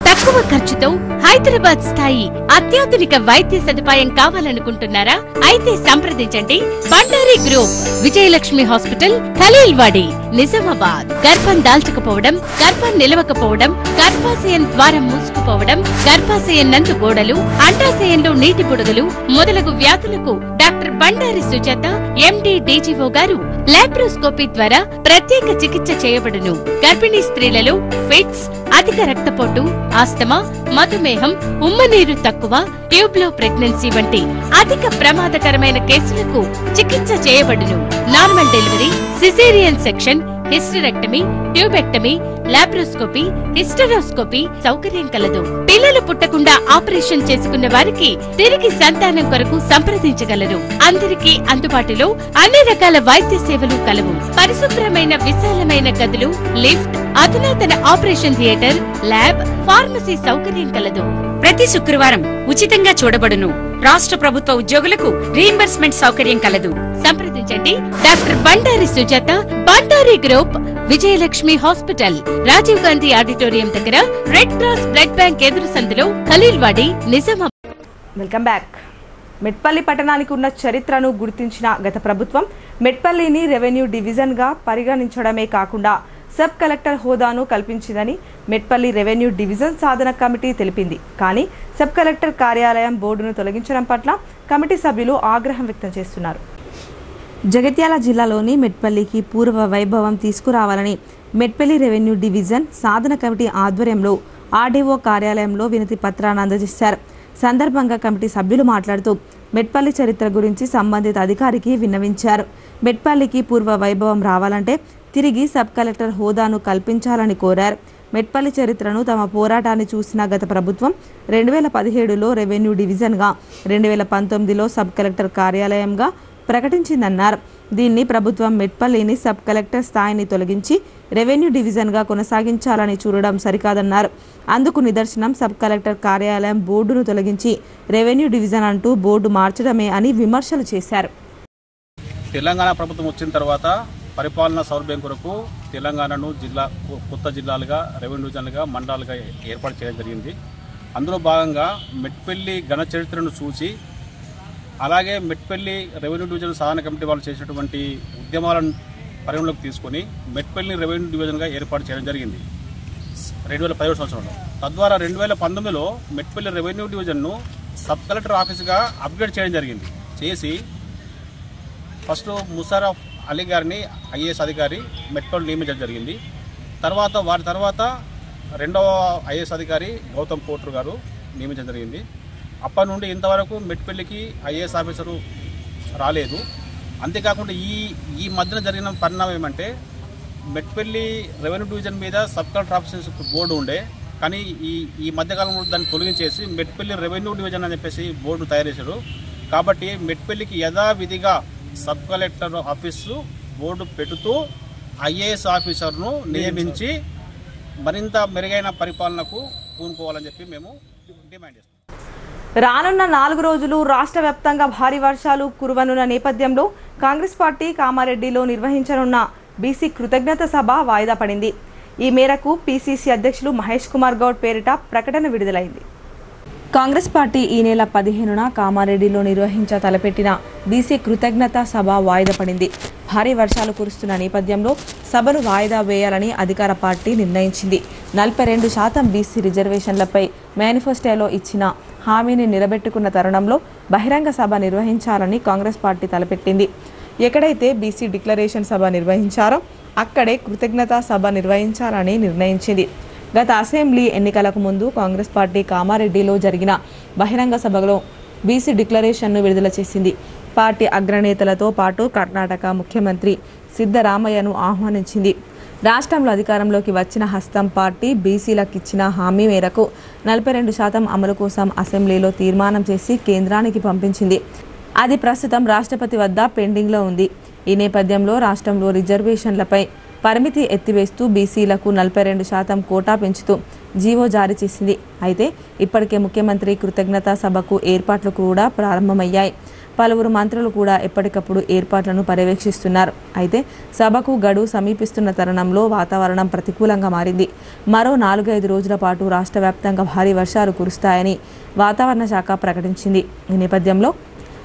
[SPEAKER 9] తక్కువ ఖర్చుతో హైదరాబాద్ స్థాయి అత్యాధునిక వైద్య సదుపాయం కావాలనుకుంటున్నారా? అయితే సంప్రదించండి బండారి గ్రూప్, విజయలక్ష్మి హాస్పిటల్, ఖలీల్వాడి, నిజామాబాద్. గర్భం దాల్చకపోవడం, గర్భం నిలవకపోవడం, గర్భాశయం ద్వారం మూసుకుపోవడం, గర్భాశయం నందు గోడలు, అండాశయంలో నీటి బుడగలు మొదలగు వ్యాధులకు డాక్టర్ బండారి సుజాత ఎండి డీజీఓ గారు లాప్రోస్కోపీ ద్వారా ప్రత్యేక చికిత్స చేయబడును. గర్భిణీ స్త్రీలలో ఫిట్స్, అధిక రక్తపోటు, ఆస్తమా, మధుమేహం, ఉమ్మనీరు తక్కువ, ట్యూబ్లో ప్రెగ్నెన్సీ వంటి అధిక ప్రమాదకరమైన కేసులకు చికిత్స చేయబడును. Normal delivery, caesarean section, hysterectomy, tubectomy, laparoscopy, hysteroscopy సౌకర్యం కలదు. పిల్లలు పుట్టకుండా ఆపరేషన్ చేసుకున్న వారికి తిరిగి సంతానం కొరకు సంప్రదించగలరు. అందరికీ అందుబాటులో అన్ని రకాల వైద్య సేవలు కలవు. పరిశుభ్రమైన విశాలమైన గదులు, లిఫ్ట్, అధునాతన ఆపరేషన్ థియేటర్, ల్యాబ్, ఫార్మసీ సౌకర్యం కలదు.
[SPEAKER 8] ప్రతి శుక్రవారం ఉచితంగా చూడబడును. రాష్ట్ర ప్రభుత్వ ఉద్యోగులకు రీయింబర్స్మెంట్ సౌకర్యం కలదు.
[SPEAKER 9] సంప్రదించండి doctor Bandari Sujatha, Bandari group, Vijayalakshmi hospital, Rajiv Gandhi auditorium దగ్గర, రెడ్ క్రాస్ బ్లడ్ బ్యాంక్ ఎదురు సందులో, ఖలీల్వాడి, నిజామాబాద్.
[SPEAKER 1] Welcome back. మెట్పల్లి పట్టణానికి ఉన్న చరిత్రను గుర్తించిన గత ప్రభుత్వం మెట్పల్లిని రెవెన్యూ డివిజన్గా పరిగణించడమే కాకుండా సబ్ కలెక్టర్ హోదాను కల్పించిందని మెట్పల్లి రెవెన్యూ డివిజన్ సాధన కమిటీ తెలిపింది. కానీ సబ్ కలెక్టర్ కార్యాలయం బోర్డును తొలగించడం పట్ల కమిటీ సభ్యులు ఆగ్రహం వ్యక్తం చేస్తున్నారు. జగిత్యాల జిల్లాలోని మెట్పల్లికి పూర్వ వైభవం తీసుకురావాలని మెట్పల్లి రెవెన్యూ డివిజన్ సాధన కమిటీ ఆధ్వర్యంలో ఆర్డీఓ కార్యాలయంలో వినతి పత్రాన్ని అందజేశారు. సందర్భంగా కమిటీ సభ్యులు మాట్లాడుతూ మెట్పల్లి చరిత్ర గురించి సంబంధిత అధికారికి విన్నవించారు. మెట్పల్లికి పూర్వ వైభవం రావాలంటే తిరిగి సబ్ కలెక్టర్ హోదాను కల్పించాలని కోరారు. మెట్పల్లి చరిత్రను తమ పోరాటాన్ని చూసిన గత ప్రభుత్వం 2017లో రెవెన్యూ డివిజన్గా, 2019లో సబ్ కలెక్టర్ కార్యాలయంగా ప్రకటించిందన్నారు. దీన్ని ప్రభుత్వం మెట్పల్లిని సబ్ కలెక్టర్ స్థాయిని తొలగించి రెవెన్యూ డివిజన్గా కొనసాగించాలని చూడడం సరికాదన్నారు. అందుకు నిదర్శనం సబ్ కలెక్టర్ కార్యాలయం బోర్డును తొలగించి రెవెన్యూ డివిజన్ అంటూ బోర్డు మార్చడమే అని విమర్శలు చేశారు.
[SPEAKER 10] తెలంగాణ ప్రభుత్వం వచ్చిన తర్వాత పరిపాలనా సౌలభ్యం కొరకు తెలంగాణను కొత్త జిల్లాలుగా, రెవెన్యూ డివిజన్లుగా, మండలాలుగా ఏర్పాటు చేయడం జరిగింది. అందులో భాగంగా మెట్పల్లి ఘన చరిత్రను చూసి, అలాగే మెట్పల్లి రెవెన్యూ డివిజన్ సాధన కమిటీ వాళ్ళు చేసినటువంటి ఉద్యమాలను పరిగణలోకి తీసుకొని మెట్పల్లి రెవెన్యూ డివిజన్గా ఏర్పాటు చేయడం జరిగింది 2017 సంవత్సరంలో. తద్వారా 2019లో మెట్పల్లి రెవెన్యూ డివిజన్ను సబ్ కలెక్టర్ ఆఫీసుగా అప్గ్రేడ్ చేయడం జరిగింది. చేసి ఫస్ట్ ముషర్రఫ్ అలీ గారిని ఐఏఎస్ అధికారి మెట్పల్లి నియమించడం జరిగింది. వారి తర్వాత రెండవ ఐఏఎస్ అధికారి గౌతమ్ పోట్రు గారు నియమించడం జరిగింది. అప్పటి నుండి ఇంతవరకు మెట్పల్లికి ఐఏఎస్ ఆఫీసరు రాలేదు. అంతేకాకుండా ఈ మధ్యన జరిగిన పరిణామం ఏమంటే మెట్పల్లి రెవెన్యూ డివిజన్ మీద సబ్ కలెక్టర్ ఆఫీసర్స్ బోర్డు ఉండే, కానీ ఈ మధ్యకాలంలో దాన్ని తొలగించేసి మెట్పల్లి రెవెన్యూ డివిజన్ అని చెప్పేసి బోర్డు తయారు చేశారు. కాబట్టి మెట్పల్లికి యథావిధిగా సబ్ కలెక్టర్ ఆఫీసు బోర్డు పెడుతూ ఐఏఎస్ ఆఫీసర్ను నియమించి మరింత మెరుగైన పరిపాలనకు పూనుకోవాలని చెప్పి మేము డిమాండ్ చేస్తాం.
[SPEAKER 1] రానున్న 4 రోజులు రాష్ట్ర వ్యాప్తంగా భారీ వర్షాలు కురవనున్న నేపథ్యంలో కాంగ్రెస్ పార్టీ కామారెడ్డిలో నిర్వహించనున్న బీసీ కృతజ్ఞత సభ వాయిదా పడింది. ఈ మేరకు పీసీసీ అధ్యక్షులు మహేష్ కుమార్ గౌడ్ పేరిట ప్రకటన విడుదలైంది. కాంగ్రెస్ పార్టీ ఈ నెల 15న కామారెడ్డిలో నిర్వహించ తలపెట్టిన బీసీ కృతజ్ఞత సభ వాయిదా పడింది. భారీ వర్షాలు కురుస్తున్న నేపథ్యంలో సభను వాయిదా వేయాలని అధికార పార్టీ నిర్ణయించింది. 42% బీసీ రిజర్వేషన్లపై మేనిఫెస్టోలో ఇచ్చిన హామీని నిలబెట్టుకున్న తరుణంలో బహిరంగ సభ నిర్వహించాలని కాంగ్రెస్ పార్టీ తలపెట్టింది. ఎక్కడైతే బీసీ డిక్లరేషన్ సభ నిర్వహించారో అక్కడే కృతజ్ఞతా సభ నిర్వహించాలని నిర్ణయించింది. గత అసెంబ్లీ ఎన్నికలకు ముందు కాంగ్రెస్ పార్టీ కామారెడ్డిలో జరిగిన బహిరంగ సభలో బీసీ డిక్లరేషన్ను విడుదల చేసింది. పార్టీ అగ్రనేతలతో పాటు కర్ణాటక ముఖ్యమంత్రి సిద్ధరామయ్యను ఆహ్వానించింది. రాష్ట్రంలో అధికారంలోకి వచ్చిన హస్తం పార్టీ బీసీలకు ఇచ్చిన హామీ మేరకు 42% అమలు కోసం అసెంబ్లీలో తీర్మానం చేసి కేంద్రానికి పంపించింది. అది ప్రస్తుతం రాష్ట్రపతి వద్ద పెండింగ్లో ఉంది. ఈ నేపథ్యంలో రాష్ట్రంలో రిజర్వేషన్లపై పరిమితి ఎత్తివేస్తూ బీసీలకు 42% కోటా పెంచుతూ జీవో జారీ చేసింది. అయితే ఇప్పటికే ముఖ్యమంత్రి కృతజ్ఞతా సభకు ఏర్పాట్లు కూడా ప్రారంభమయ్యాయి. పలువురు మంత్రులు కూడా ఎప్పటికప్పుడు ఏర్పాట్లను పర్యవేక్షిస్తున్నారు. అయితే సభకు గడువు సమీపిస్తున్న తరుణంలో వాతావరణం ప్రతికూలంగా మారింది. మరో 4-5 రోజుల పాటు రాష్ట్ర వ్యాప్తంగా భారీ వర్షాలు కురుస్తాయని వాతావరణ శాఖ ప్రకటించింది. ఈ నేపథ్యంలో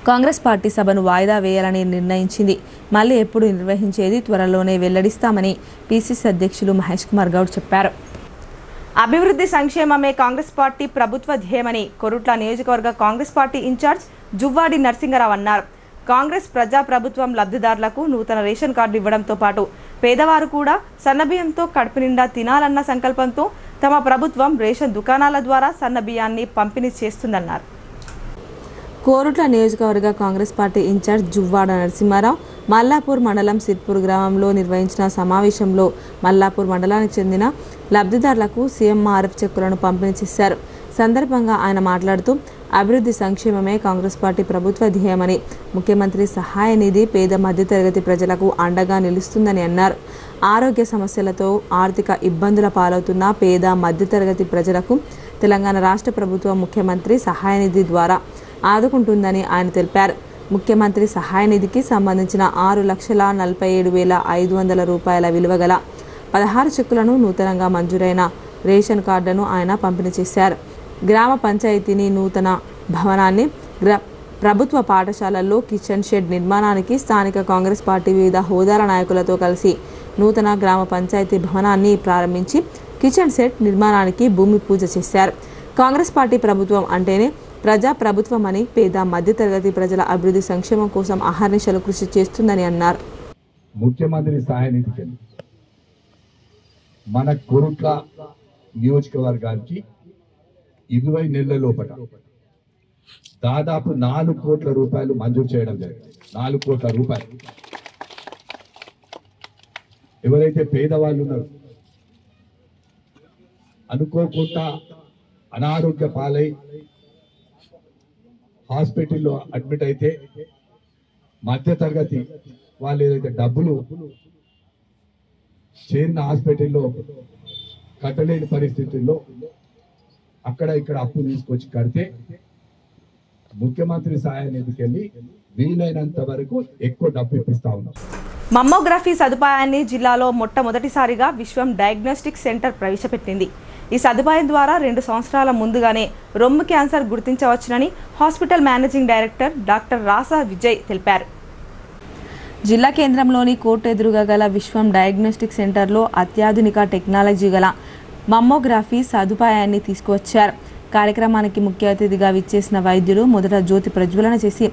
[SPEAKER 1] కాంగ్రెస్ పార్టీ సభను వాయిదా వేయాలని నిర్ణయించింది. మళ్ళీ ఎప్పుడు నిర్వహించేది త్వరలోనే వెల్లడిస్తామని పీసీసీ అధ్యక్షులు మహేష్ కుమార్ గౌడ్ చెప్పారు. అభివృద్ధి సంక్షేమమే కాంగ్రెస్ పార్టీ ప్రభుత్వ ధ్యేయమని కొరుట్ల నియోజకవర్గ కాంగ్రెస్ పార్టీ ఇన్ఛార్జ్ జువ్వాడి నరసింగరావు అన్నారు. కాంగ్రెస్ ప్రజాప్రభుత్వం లబ్ధిదారులకు నూతన రేషన్ కార్డు ఇవ్వడంతో పాటు పేదవారు కూడా సన్నబియ్యంతో కడుపు నిండా తినాలన్న సంకల్పంతో తమ ప్రభుత్వం రేషన్ దుకాణాల ద్వారా సన్నబియ్యాన్ని పంపిణీ చేస్తుందన్నారు. కోరుట్ల నియోజకవర్గ కాంగ్రెస్ పార్టీ ఇన్ఛార్జ్ జువ్వాడ నరసింహారావు మల్లాపూర్ మండలం సిర్పూర్ గ్రామంలో నిర్వహించిన సమావేశంలో మల్లాపూర్ మండలానికి చెందిన లబ్ధిదారులకు సీఎంఆర్ఎఫ్ చెక్కులను పంపిణీ చేశారు. సందర్భంగా ఆయన మాట్లాడుతూ అభివృద్ధి సంక్షేమమే కాంగ్రెస్ పార్టీ ప్రభుత్వ ధ్యేయమని, ముఖ్యమంత్రి సహాయ నిధి పేద మధ్యతరగతి ప్రజలకు అండగా నిలుస్తుందని అన్నారు. ఆరోగ్య సమస్యలతో ఆర్థిక ఇబ్బందుల పాలవుతున్న పేద మధ్యతరగతి ప్రజలకు తెలంగాణ రాష్ట్ర ప్రభుత్వం ముఖ్యమంత్రి సహాయ నిధి ద్వారా ఆదుకుంటుందని ఆయన తెలిపారు. ముఖ్యమంత్రి సహాయ నిధికి సంబంధించిన 6,47,500 రూపాయల విలువ గల 16 చెక్కులను నూతనంగా మంజూరైన రేషన్ కార్డులను ఆయన పంపిణీ చేశారు. గ్రామ పంచాయతీని నూతన భవనాన్ని, ప్రభుత్వ పాఠశాలల్లో కిచెన్ షెడ్ నిర్మాణానికి స్థానిక కాంగ్రెస్ పార్టీ వివిధ హోదాల నాయకులతో కలిసి నూతన గ్రామ పంచాయతీ భవనాన్ని ప్రారంభించి కిచెన్ షెడ్ నిర్మాణానికి భూమి పూజ చేశారు. కాంగ్రెస్ పార్టీ ప్రభుత్వం అంటేనే ప్రజా ప్రభుత్వం అని, పేద మధ్యతరగతి ప్రజల అభివృద్ధి సంక్షేమం కోసం అహర్నిశలు కృషి చేస్తుందని అన్నారు.
[SPEAKER 11] ముఖ్యమంత్రి సహాయ నిధి మన కొరుట్ల నియోజకవర్గానికి 20 నెలల లోపల దాదాపు 4 కోట్ల రూపాయలు మంజూరు చేయడం జరిగింది. 4 కోట్ల రూపాయలు. ఎవరైతే పేదవాళ్ళు ఉన్నారో, అనుకోకుండా అనారోగ్య పాలై హాస్పిటల్లో అడ్మిట్ అయితే మధ్య తరగతి వాళ్ళు ఏదైతే డబ్బులు చేరిన హాస్పిటల్లో కట్టలేని పరిస్థితుల్లో అక్కడ ఇక్కడ అప్పు తీసుకొచ్చి కడితే ముఖ్యమంత్రి సహాయ నిధికి వెళ్ళి వీలైనంత వరకు ఎక్కువ డబ్బు ఇప్పిస్తా ఉన్నాం.
[SPEAKER 1] మమ్మోగ్రఫీ సదుపాయాన్ని జిల్లాలో మొట్టమొదటిసారిగా విశ్వం డయాగ్నోస్టిక్ సెంటర్ ప్రవేశపెట్టింది. ఈ సదుపాయం ద్వారా 2 సంవత్సరాల ముందుగానే రొమ్ము క్యాన్సర్ గుర్తించవచ్చునని hospital managing director doctor Rasa Vijay తెలిపారు. జిల్లా కేంద్రంలోని కోర్టు ఎదురుగా గల విశ్వం డయాగ్నోస్టిక్ సెంటర్లో అత్యాధునిక టెక్నాలజీ గల మమ్మోగ్రఫీ సదుపాయాన్ని తీసుకువచ్చారు. కార్యక్రమానికి ముఖ్య అతిథిగా విచ్చేసిన వైద్యులు మొదట జ్యోతి ప్రజ్వలన చేసి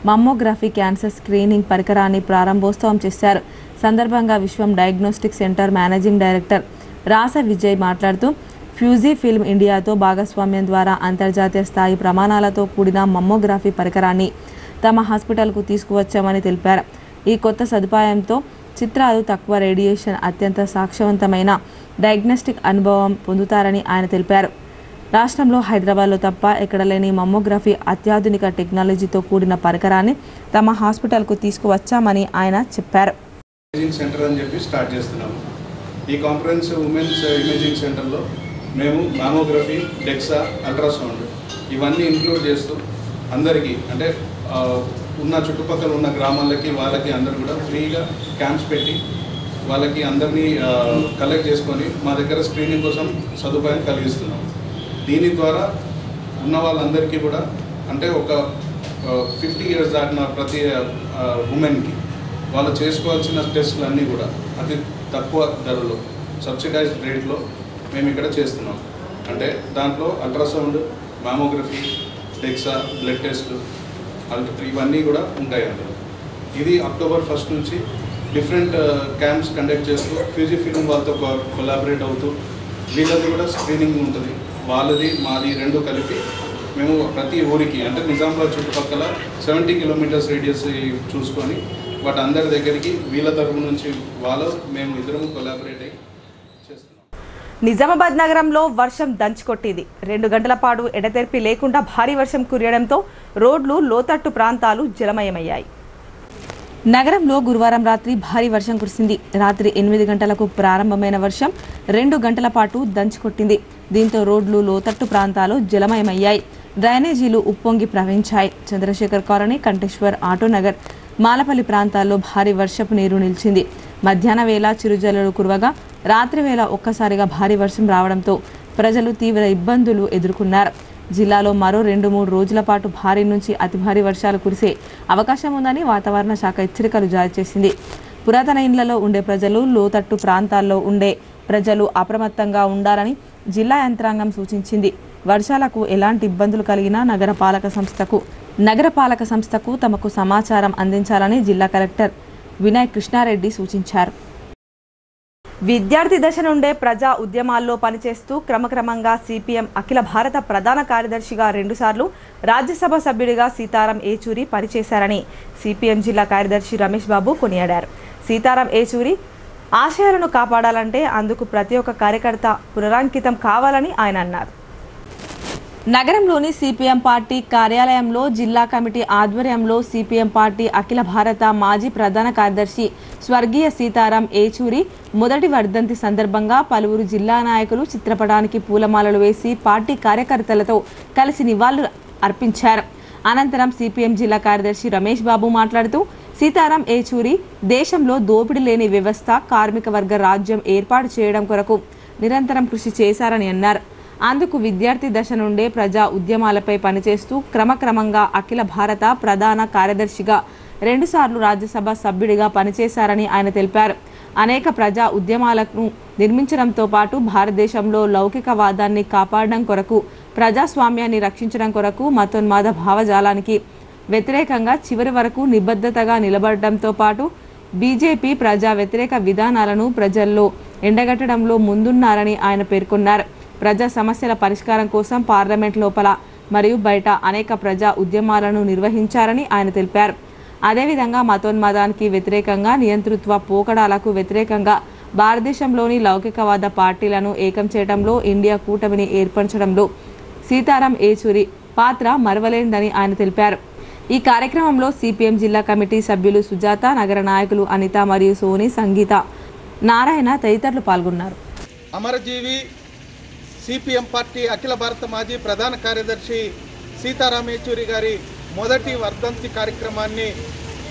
[SPEAKER 1] మమ్మోగ్రఫీ క్యాన్సర్ స్క్రీనింగ్ పరికరాన్ని ప్రారంభోత్సవం చేశారు. సందర్భంగా Vishwam diagnostic centre managing director Rasa Vijay మాట్లాడుతూ ఫ్యూజీ ఫిల్మ్ ఇండియాతో భాగస్వామ్యం ద్వారా అంతర్జాతీయ స్థాయి ప్రమాణాలతో కూడిన మమ్మోగ్రఫీ పరికరాన్ని తమ హాస్పిటల్కు తీసుకువచ్చామని తెలిపారు. ఈ కొత్త సదుపాయంతో చిత్రాలు తక్కువ రేడియేషన్, అత్యంత సాక్ష్యవంతమైన డయాగ్నోస్టిక్ అనుభవం పొందుతారని ఆయన తెలిపారు. రాష్ట్రంలో హైదరాబాద్లో తప్ప ఎక్కడ లేని మమ్మోగ్రఫీ అత్యాధునిక టెక్నాలజీతో కూడిన పరికరాన్ని తమ హాస్పిటల్కు తీసుకువచ్చామని ఆయన చెప్పారు.
[SPEAKER 12] ఇమేజింగ్ సెంటర్ అని చెప్పి స్టార్ట్ చేస్తున్నాము. ఈ కాంప్రహెన్సివ్ ఉమెన్స్ ఇమేజింగ్ సెంటర్లో మేము మామోగ్రఫీ, డెక్సా, అల్ట్రాసౌండ్ ఇవన్నీ ఇంక్లూడ్ చేస్తూ అందరికీ అంటే ఉన్న చుట్టుపక్కల ఉన్న గ్రామాలకి వాళ్ళకి అందరూ కూడా ఫ్రీగా క్యాంప్స్ పెట్టి వాళ్ళకి అందరినీ కలెక్ట్ చేసుకొని మా దగ్గర స్క్రీనింగ్ కోసం సదుపాయం కలిగిస్తున్నాం. దీని ద్వారా ఉన్న వాళ్ళందరికీ కూడా అంటే ఒక 50 years దాటిన ప్రతి ఉమెన్కి వాళ్ళు చేసుకోవాల్సిన టెస్టులు అన్నీ కూడా అతి తక్కువ ధరలో సబ్సిడైజ్డ్ రేట్లో మేము ఇక్కడ చేస్తున్నాం. అంటే దాంట్లో అల్ట్రాసౌండ్, మామోగ్రఫీ, డెక్సా, బ్లడ్ టెస్ట్లు ఇవన్నీ కూడా ఉంటాయి అందులో. ఇది October 1 నుంచి డిఫరెంట్ క్యాంప్స్ కండక్ట్ చేస్తూ ఫ్యూజీ ఫిల్మ్ వాళ్ళతో కొలాబరేట్ అవుతూ వీళ్ళది కూడా స్క్రీనింగ్ ఉంటుంది. వాళ్ళది మాది రెండు కలిపి మేము ప్రతి ఊరికి అంటే నిజామాబాద్ చుట్టుపక్కల 70 kilometers రేడియస్ చూసుకొని బట్ అందరి దగ్గరికి వీళ్ళ తరపు నుంచి మేము ఇద్దరం కొలాబరేట్ అయ్యి చేస్తున్నాం.
[SPEAKER 1] నిజామాబాద్ నగరంలో వర్షం దంచుకొట్టింది. 2 గంటల పాటు ఎడతెరిపి లేకుండా భారీ వర్షం కురియడంతో రోడ్లు, లోతట్టు ప్రాంతాలు జలమయమయ్యాయి. నగరంలో గురువారం రాత్రి భారీ వర్షం కురిసింది. రాత్రి 8 గంటలకు ప్రారంభమైన వర్షం 2 గంటల పాటు దంచుకొట్టింది. దీంతో రోడ్లు, లోతట్టు ప్రాంతాలు జలమయమయ్యాయి. డ్రైనేజీలు ఉప్పొంగి ప్రవహించాయి. చంద్రశేఖర్ కాలనీ, కంటేశ్వర్, ఆటోనగర్, మాలపల్లి ప్రాంతాల్లో భారీ వర్షపు నీరు నిలిచింది. మధ్యాహ్న వేళ చిరుజల్లులు కురవగా రాత్రి వేళ ఒక్కసారిగా భారీ వర్షం రావడంతో ప్రజలు తీవ్ర ఇబ్బందులు ఎదుర్కొన్నారు. జిల్లాలో మరో 2-3 రోజుల పాటు భారీ నుంచి అతి భారీ వర్షాలు కురిసే అవకాశం ఉందని వాతావరణ శాఖ హెచ్చరికలు జారీ చేసింది. పురాతన ఇండ్లలో ఉండే ప్రజలు, లోతట్టు ప్రాంతాల్లో ఉండే ప్రజలు అప్రమత్తంగా ఉండాలని జిల్లా యంత్రాంగం సూచించింది. వర్షాలకు ఎలాంటి ఇబ్బందులు కలిగినా నగరపాలక సంస్థకు తమకు సమాచారం అందించాలని జిల్లా కలెక్టర్ వినయ్ కృష్ణారెడ్డి సూచించారు. విద్యార్థి దశ నుండే ప్రజా ఉద్యమాల్లో పనిచేస్తూ క్రమక్రమంగా సిపిఎం అఖిల భారత ప్రధాన కార్యదర్శిగా 2 సార్లు, రాజ్యసభ సభ్యుడిగా సీతారాం ఏచూరి పనిచేశారని సిపిఎం జిల్లా కార్యదర్శి రమేష్ బాబు కొనియాడారు. సీతారాం ఏచూరి ఆశయాలను కాపాడాలంటే అందుకు ప్రతి ఒక్క కార్యకర్త పునరాంకితం కావాలని ఆయన అన్నారు. నగరంలోని సిపిఎం పార్టీ కార్యాలయంలో జిల్లా కమిటీ ఆధ్వర్యంలో సిపిఎం పార్టీ అఖిల భారత మాజీ ప్రధాన కార్యదర్శి స్వర్గీయ సీతారాం ఏచూరి మొదటి వర్ధంతి సందర్భంగా పలువురు జిల్లా నాయకులు చిత్రపటానికి పూలమాలలు వేసి పార్టీ కార్యకర్తలతో కలిసి నివాళులు అర్పించారు. అనంతరం సిపిఎం జిల్లా కార్యదర్శి రమేష్ బాబు మాట్లాడుతూ సీతారాం ఏచూరి దేశంలో దోపిడీ లేని వ్యవస్థ, కార్మిక వర్గ రాజ్యం ఏర్పాటు చేయడం కొరకు నిరంతరం కృషి చేశారని అన్నారు. అందుకు విద్యార్థి దశ నుండే ప్రజా ఉద్యమాలపై పనిచేస్తూ క్రమక్రమంగా అఖిల భారత ప్రధాన కార్యదర్శిగా 2 సార్లు రాజ్యసభ సభ్యుడిగా పనిచేశారని ఆయన తెలిపారు. అనేక ప్రజా ఉద్యమాలను నిర్మించడంతో పాటు భారతదేశంలో లౌకికవాదాన్ని కాపాడడం కొరకు, ప్రజాస్వామ్యాన్ని రక్షించడం కొరకు, మతోన్మాద భావజాలానికి వ్యతిరేకంగా చివరి వరకు నిబద్ధతగా నిలబడడంతో పాటు బీజేపీ ప్రజా వ్యతిరేక విధానాలను ప్రజల్లో ఎండగట్టడంలో ముందున్నారని ఆయన పేర్కొన్నారు. ప్రజా సమస్యల పరిష్కారం కోసం పార్లమెంట్ లోపల మరియు బయట అనేక ప్రజా ఉద్యమాలను నిర్వహించారని ఆయన తెలిపారు. అదేవిధంగా మతోన్మాదానికి వ్యతిరేకంగా, నియంతృత్వ పోకడాలకు వ్యతిరేకంగా భారతదేశంలోని లౌకికవాద పార్టీలను ఏకం చేయడంలో, ఇండియా కూటమిని ఏర్పరచడంలో సీతారాం ఏచూరి పాత్ర మరవలేనిదని ఆయన తెలిపారు. ఈ కార్యక్రమంలో సిపిఎం జిల్లా కమిటీ సభ్యులు సుజాత, నగర నాయకులు అనిత మరియు సోని, సంగీత, నారాయణ తదితరులు పాల్గొన్నారు.
[SPEAKER 13] అమరజీవి సిపిఎం పార్టీ అఖిల భారత మాజీ ప్రధాన కార్యదర్శి సీతారాం ఏచూరి గారి మొదటి వర్ధంతి కార్యక్రమాన్ని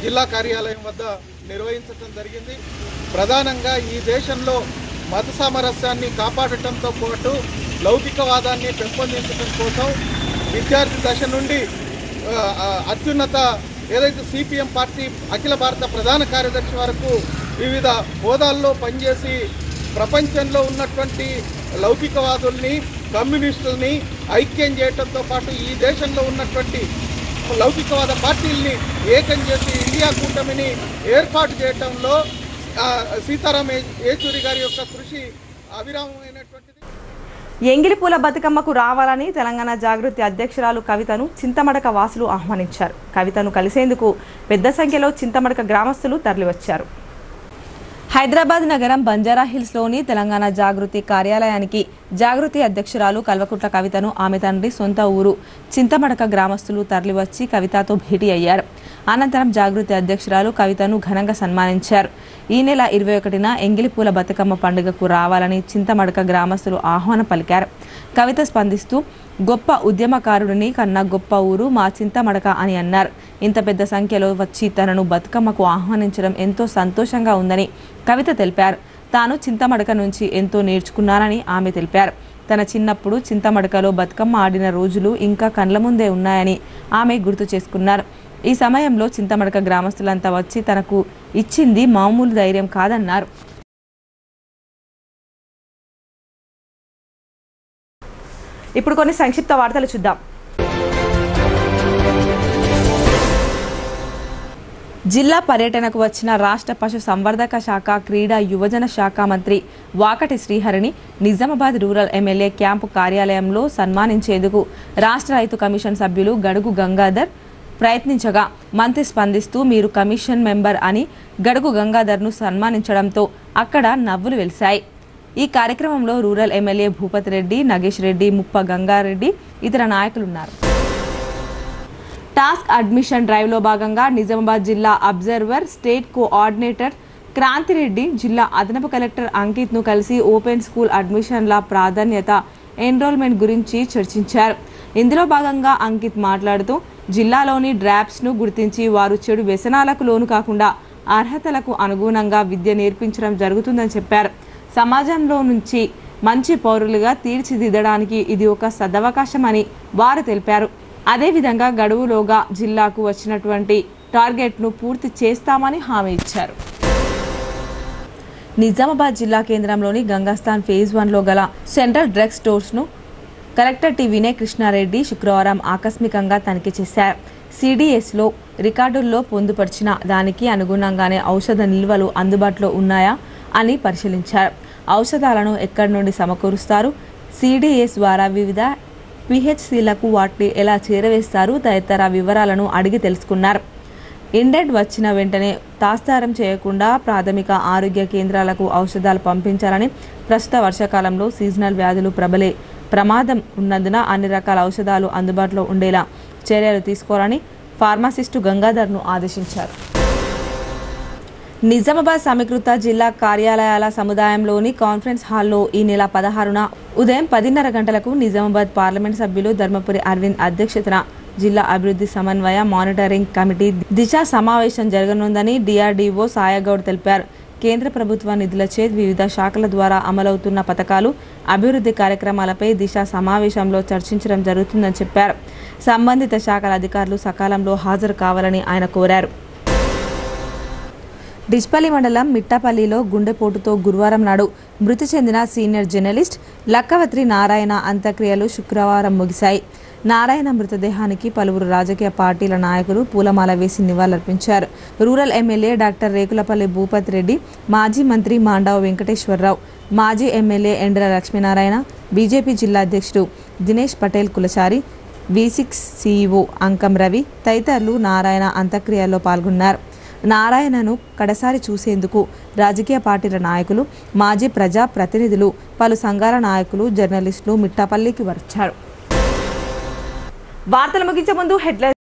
[SPEAKER 13] జిల్లా కార్యాలయం వద్ద నిర్వహించడం జరిగింది. ప్రధానంగా ఈ దేశంలో మత సామరస్యాన్ని కాపాడటంతో పాటు లౌకికవాదాన్ని పెంపొందించడం కోసం విద్యార్థి దశ నుండి అత్యున్నత ఏదైతే సిపిఎం పార్టీ అఖిల భారత ప్రధాన కార్యదర్శి వరకు వివిధ హోదాల్లో పనిచేసి ప్రపంచంలో ఉన్నటువంటి లౌకికవాదుల్ని, కమ్యూనిస్టుల్ని ఐక్యం చేయడంతో పాటు ఈ దేశంలో ఉన్నటువంటి లౌకికవాద పార్టీల్ని ఏకం చేసి ఇండియా కూటమిని ఏర్పాటు చేయడంలో సీతారాం ఏచూరి గారి యొక్క కృషి అవిరామమైనటువంటిది.
[SPEAKER 1] ఎంగిలిపూల బతుకమ్మకు రావాలని తెలంగాణ జాగృతి అధ్యక్షురాలు కవితను చింతమడక వాసులు ఆహ్వానించారు. కవితను కలిసేందుకు పెద్ద సంఖ్యలో చింతమడక గ్రామస్తులు తరలివచ్చారు. హైదరాబాద్ నగరం బంజారాహిల్స్లోని తెలంగాణ జాగృతి కార్యాలయానికి జాగృతి అధ్యక్షురాలు కల్వకుట్ల కవితను ఆమె తండ్రి సొంత ఊరు చింతమడక గ్రామస్తులు తరలివచ్చి కవితతో భేటీ అయ్యారు. అనంతరం జాగృతి అధ్యక్షురాలు కవితను ఘనంగా సన్మానించారు. ఈ నెల 21న ఎంగిలిపూల బతుకమ్మ పండుగకు రావాలని చింతమడక గ్రామస్తులు ఆహ్వానం పలికారు. కవిత స్పందిస్తూ గొప్ప ఉద్యమకారుడిని కన్నా గొప్ప ఊరు మా చింతమడక అని అన్నారు. ఇంత పెద్ద సంఖ్యలో వచ్చి తనను బతుకమ్మకు ఆహ్వానించడం ఎంతో సంతోషంగా ఉందని కవిత తెలిపారు. తాను చింతమడక నుంచి ఎంతో నేర్చుకున్నానని ఆమె తెలిపారు. తన చిన్నప్పుడు చింతమడకలో బతుకమ్మ ఆడిన రోజులు ఇంకా కండ్ల ముందే ఉన్నాయని ఆమె గుర్తు చేసుకున్నారు. ఈ సమయంలో చింతమడక గ్రామస్తులంతా వచ్చి తనకు ఇచ్చింది మామూలు ధైర్యం కాదన్నారు. ఇప్పుడు కొన్ని సంక్షిప్త వార్తలు చూద్దాం. జిల్లా పర్యటనకు వచ్చిన రాష్ట్ర పశు సంవర్ధక శాఖ, క్రీడా యువజన శాఖ మంత్రి వాకటి శ్రీహరిని నిజామాబాద్ రూరల్ ఎమ్మెల్యే క్యాంపు కార్యాలయంలో సన్మానించేందుకు రాష్ట్ర రైతు కమిషన్ సభ్యులు గడుగు గంగాధర్ ప్రయత్నించగా మంత్రి స్పందిస్తూ మీరు కమిషన్ మెంబర్ అని గడుగు గంగాధర్ను సన్మానించడంతో అక్కడ నవ్వులు వెలిశాయి. ఈ కార్యక్రమంలో రూరల్ ఎమ్మెల్యే భూపతి రెడ్డి, నగేష్ రెడ్డి, ముప్ప గంగారెడ్డి ఇతర నాయకులున్నారు. టాస్క్ అడ్మిషన్ డ్రైవ్లో భాగంగా నిజామాబాద్ జిల్లా అబ్జర్వర్, స్టేట్ కోఆర్డినేటర్ క్రాంతిరెడ్డి, జిల్లా అదనపు కలెక్టర్ అంకిత్ను కలిసి ఓపెన్ స్కూల్ అడ్మిషన్ల ప్రాధాన్యత, ఎన్రోల్మెంట్ గురించి చర్చించారు. ఇందులో భాగంగా అంకిత్ మాట్లాడుతూ జిల్లాలోని డ్రాప్స్ను గుర్తించి వారు చెడు వ్యసనాలకు లోను కాకుండా అర్హతలకు అనుగుణంగా విద్య నేర్పించడం జరుగుతుందని చెప్పారు. సమాజంలో నుంచి మంచి పౌరులుగా తీర్చిదిద్దడానికి ఇది ఒక సదవకాశమని వారు తెలిపారు. అదేవిధంగా గడువులోగా జిల్లాకు వచ్చినటువంటి టార్గెట్ను పూర్తి చేస్తామని హామీ ఇచ్చారు. నిజామాబాద్ జిల్లా కేంద్రంలోని గంగాస్థాన్ ఫేజ్ 1లో గల సెంట్రల్ డ్రగ్ స్టోర్స్ను కలెక్టర్ టి వినయ్ కృష్ణారెడ్డి శుక్రవారం ఆకస్మికంగా తనిఖీ చేశారు. సిడిఎస్లో రికార్డుల్లో పొందుపరిచిన దానికి అనుగుణంగానే ఔషధ నిల్వలు అందుబాటులో ఉన్నాయా అని పరిశీలించారు. ఔషధాలను ఎక్కడి నుండి సమకూరుస్తారు, సిడిఎస్ ద్వారా వివిధ పిహెచ్సిలకు వాటిని ఎలా చేరవేస్తారు తదితర వివరాలను అడిగి తెలుసుకున్నారు. ఇండెంట్ వచ్చిన వెంటనే తాత్సారం చేయకుండా ప్రాథమిక ఆరోగ్య కేంద్రాలకు ఔషధాలు పంపించాలని, ప్రస్తుత వర్షాకాలంలో సీజనల్ వ్యాధులు ప్రబలే ప్రమాదం ఉన్నందున అన్ని రకాల ఔషధాలు అందుబాటులో ఉండేలా చర్యలు తీసుకోవాలని ఫార్మాసిస్టు గంగాధర్ను ఆదేశించారు. నిజామాబాద్ సమీకృత జిల్లా కార్యాలయాల సముదాయంలోని కాన్ఫరెన్స్ హాల్లో ఈ నెల 16న ఉదయం 10:30 గంటలకు నిజామాబాద్ పార్లమెంట్ సభ్యులు ధర్మపురి అరవింద్ అధ్యక్షతన జిల్లా అభివృద్ధి సమన్వయ మానిటరింగ్ కమిటీ దిశ సమావేశం జరగనుందని డిఆర్డీఓ సాయగౌడ్ తెలిపారు. కేంద్ర ప్రభుత్వ నిధులచే వివిధ శాఖల ద్వారా అమలవుతున్న పథకాలు, అభివృద్ధి కార్యక్రమాలపై దిశ సమావేశంలో చర్చించడం జరుగుతుందని చెప్పారు. సంబంధిత శాఖల అధికారులు సకాలంలో హాజరు కావాలని ఆయన కోరారు. డిచ్పల్లి మండలం మిట్టపల్లిలో గుండెపోటుతో గురువారం నాడు మృతి చెందిన సీనియర్ జర్నలిస్ట్ లక్కవత్రి నారాయణ అంత్యక్రియలు శుక్రవారం ముగిశాయి. నారాయణ మృతదేహానికి పలువురు రాజకీయ పార్టీల నాయకులు పూలమాల వేసి నివాళులర్పించారు. Rural MLA doctor Rekulapalli Bhupathi Reddy, మాజీ మంత్రి మాండావ వెంకటేశ్వరరావు, మాజీ ఎమ్మెల్యే ఎండ్ర లక్ష్మీనారాయణ, బీజేపీ జిల్లా అధ్యక్షుడు దినేష్ పటేల్ కులచారి, V6 CEO అంకం రవి తదితరులు నారాయణ అంత్యక్రియల్లో పాల్గొన్నారు. నారాయణను కడసారి చూసేందుకు రాజకీయ పార్టీల నాయకులు, మాజీ ప్రజా ప్రతినిధులు, పలు సంఘాల నాయకులు, జర్నలిస్టులు మిట్టపల్లికి వచ్చారు. వార్తలు ముగించే ముందు హెడ్లైన్స్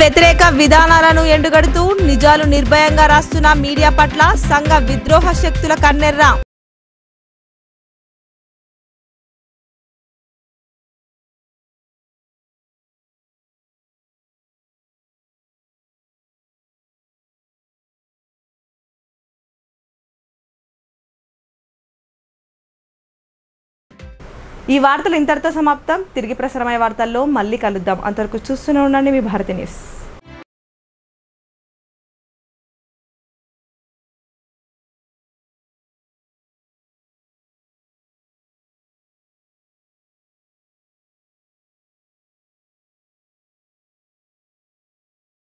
[SPEAKER 1] వ్యతిరేక విధానాలను ఎండుగడుతూ నిజాలు నిర్భయంగా రాస్తున్న మీడియా పట్ల సంఘ విద్రోహ శక్తుల కన్నెర్ర. ఈ వార్తలు ఇంతటితో సమాప్తం. తిరిగి ప్రసారమయ్యే వార్తల్లో మళ్ళీ కలుద్దాం. అంతవరకు చూస్తూనే ఉండండి మీ భారతి న్యూస్.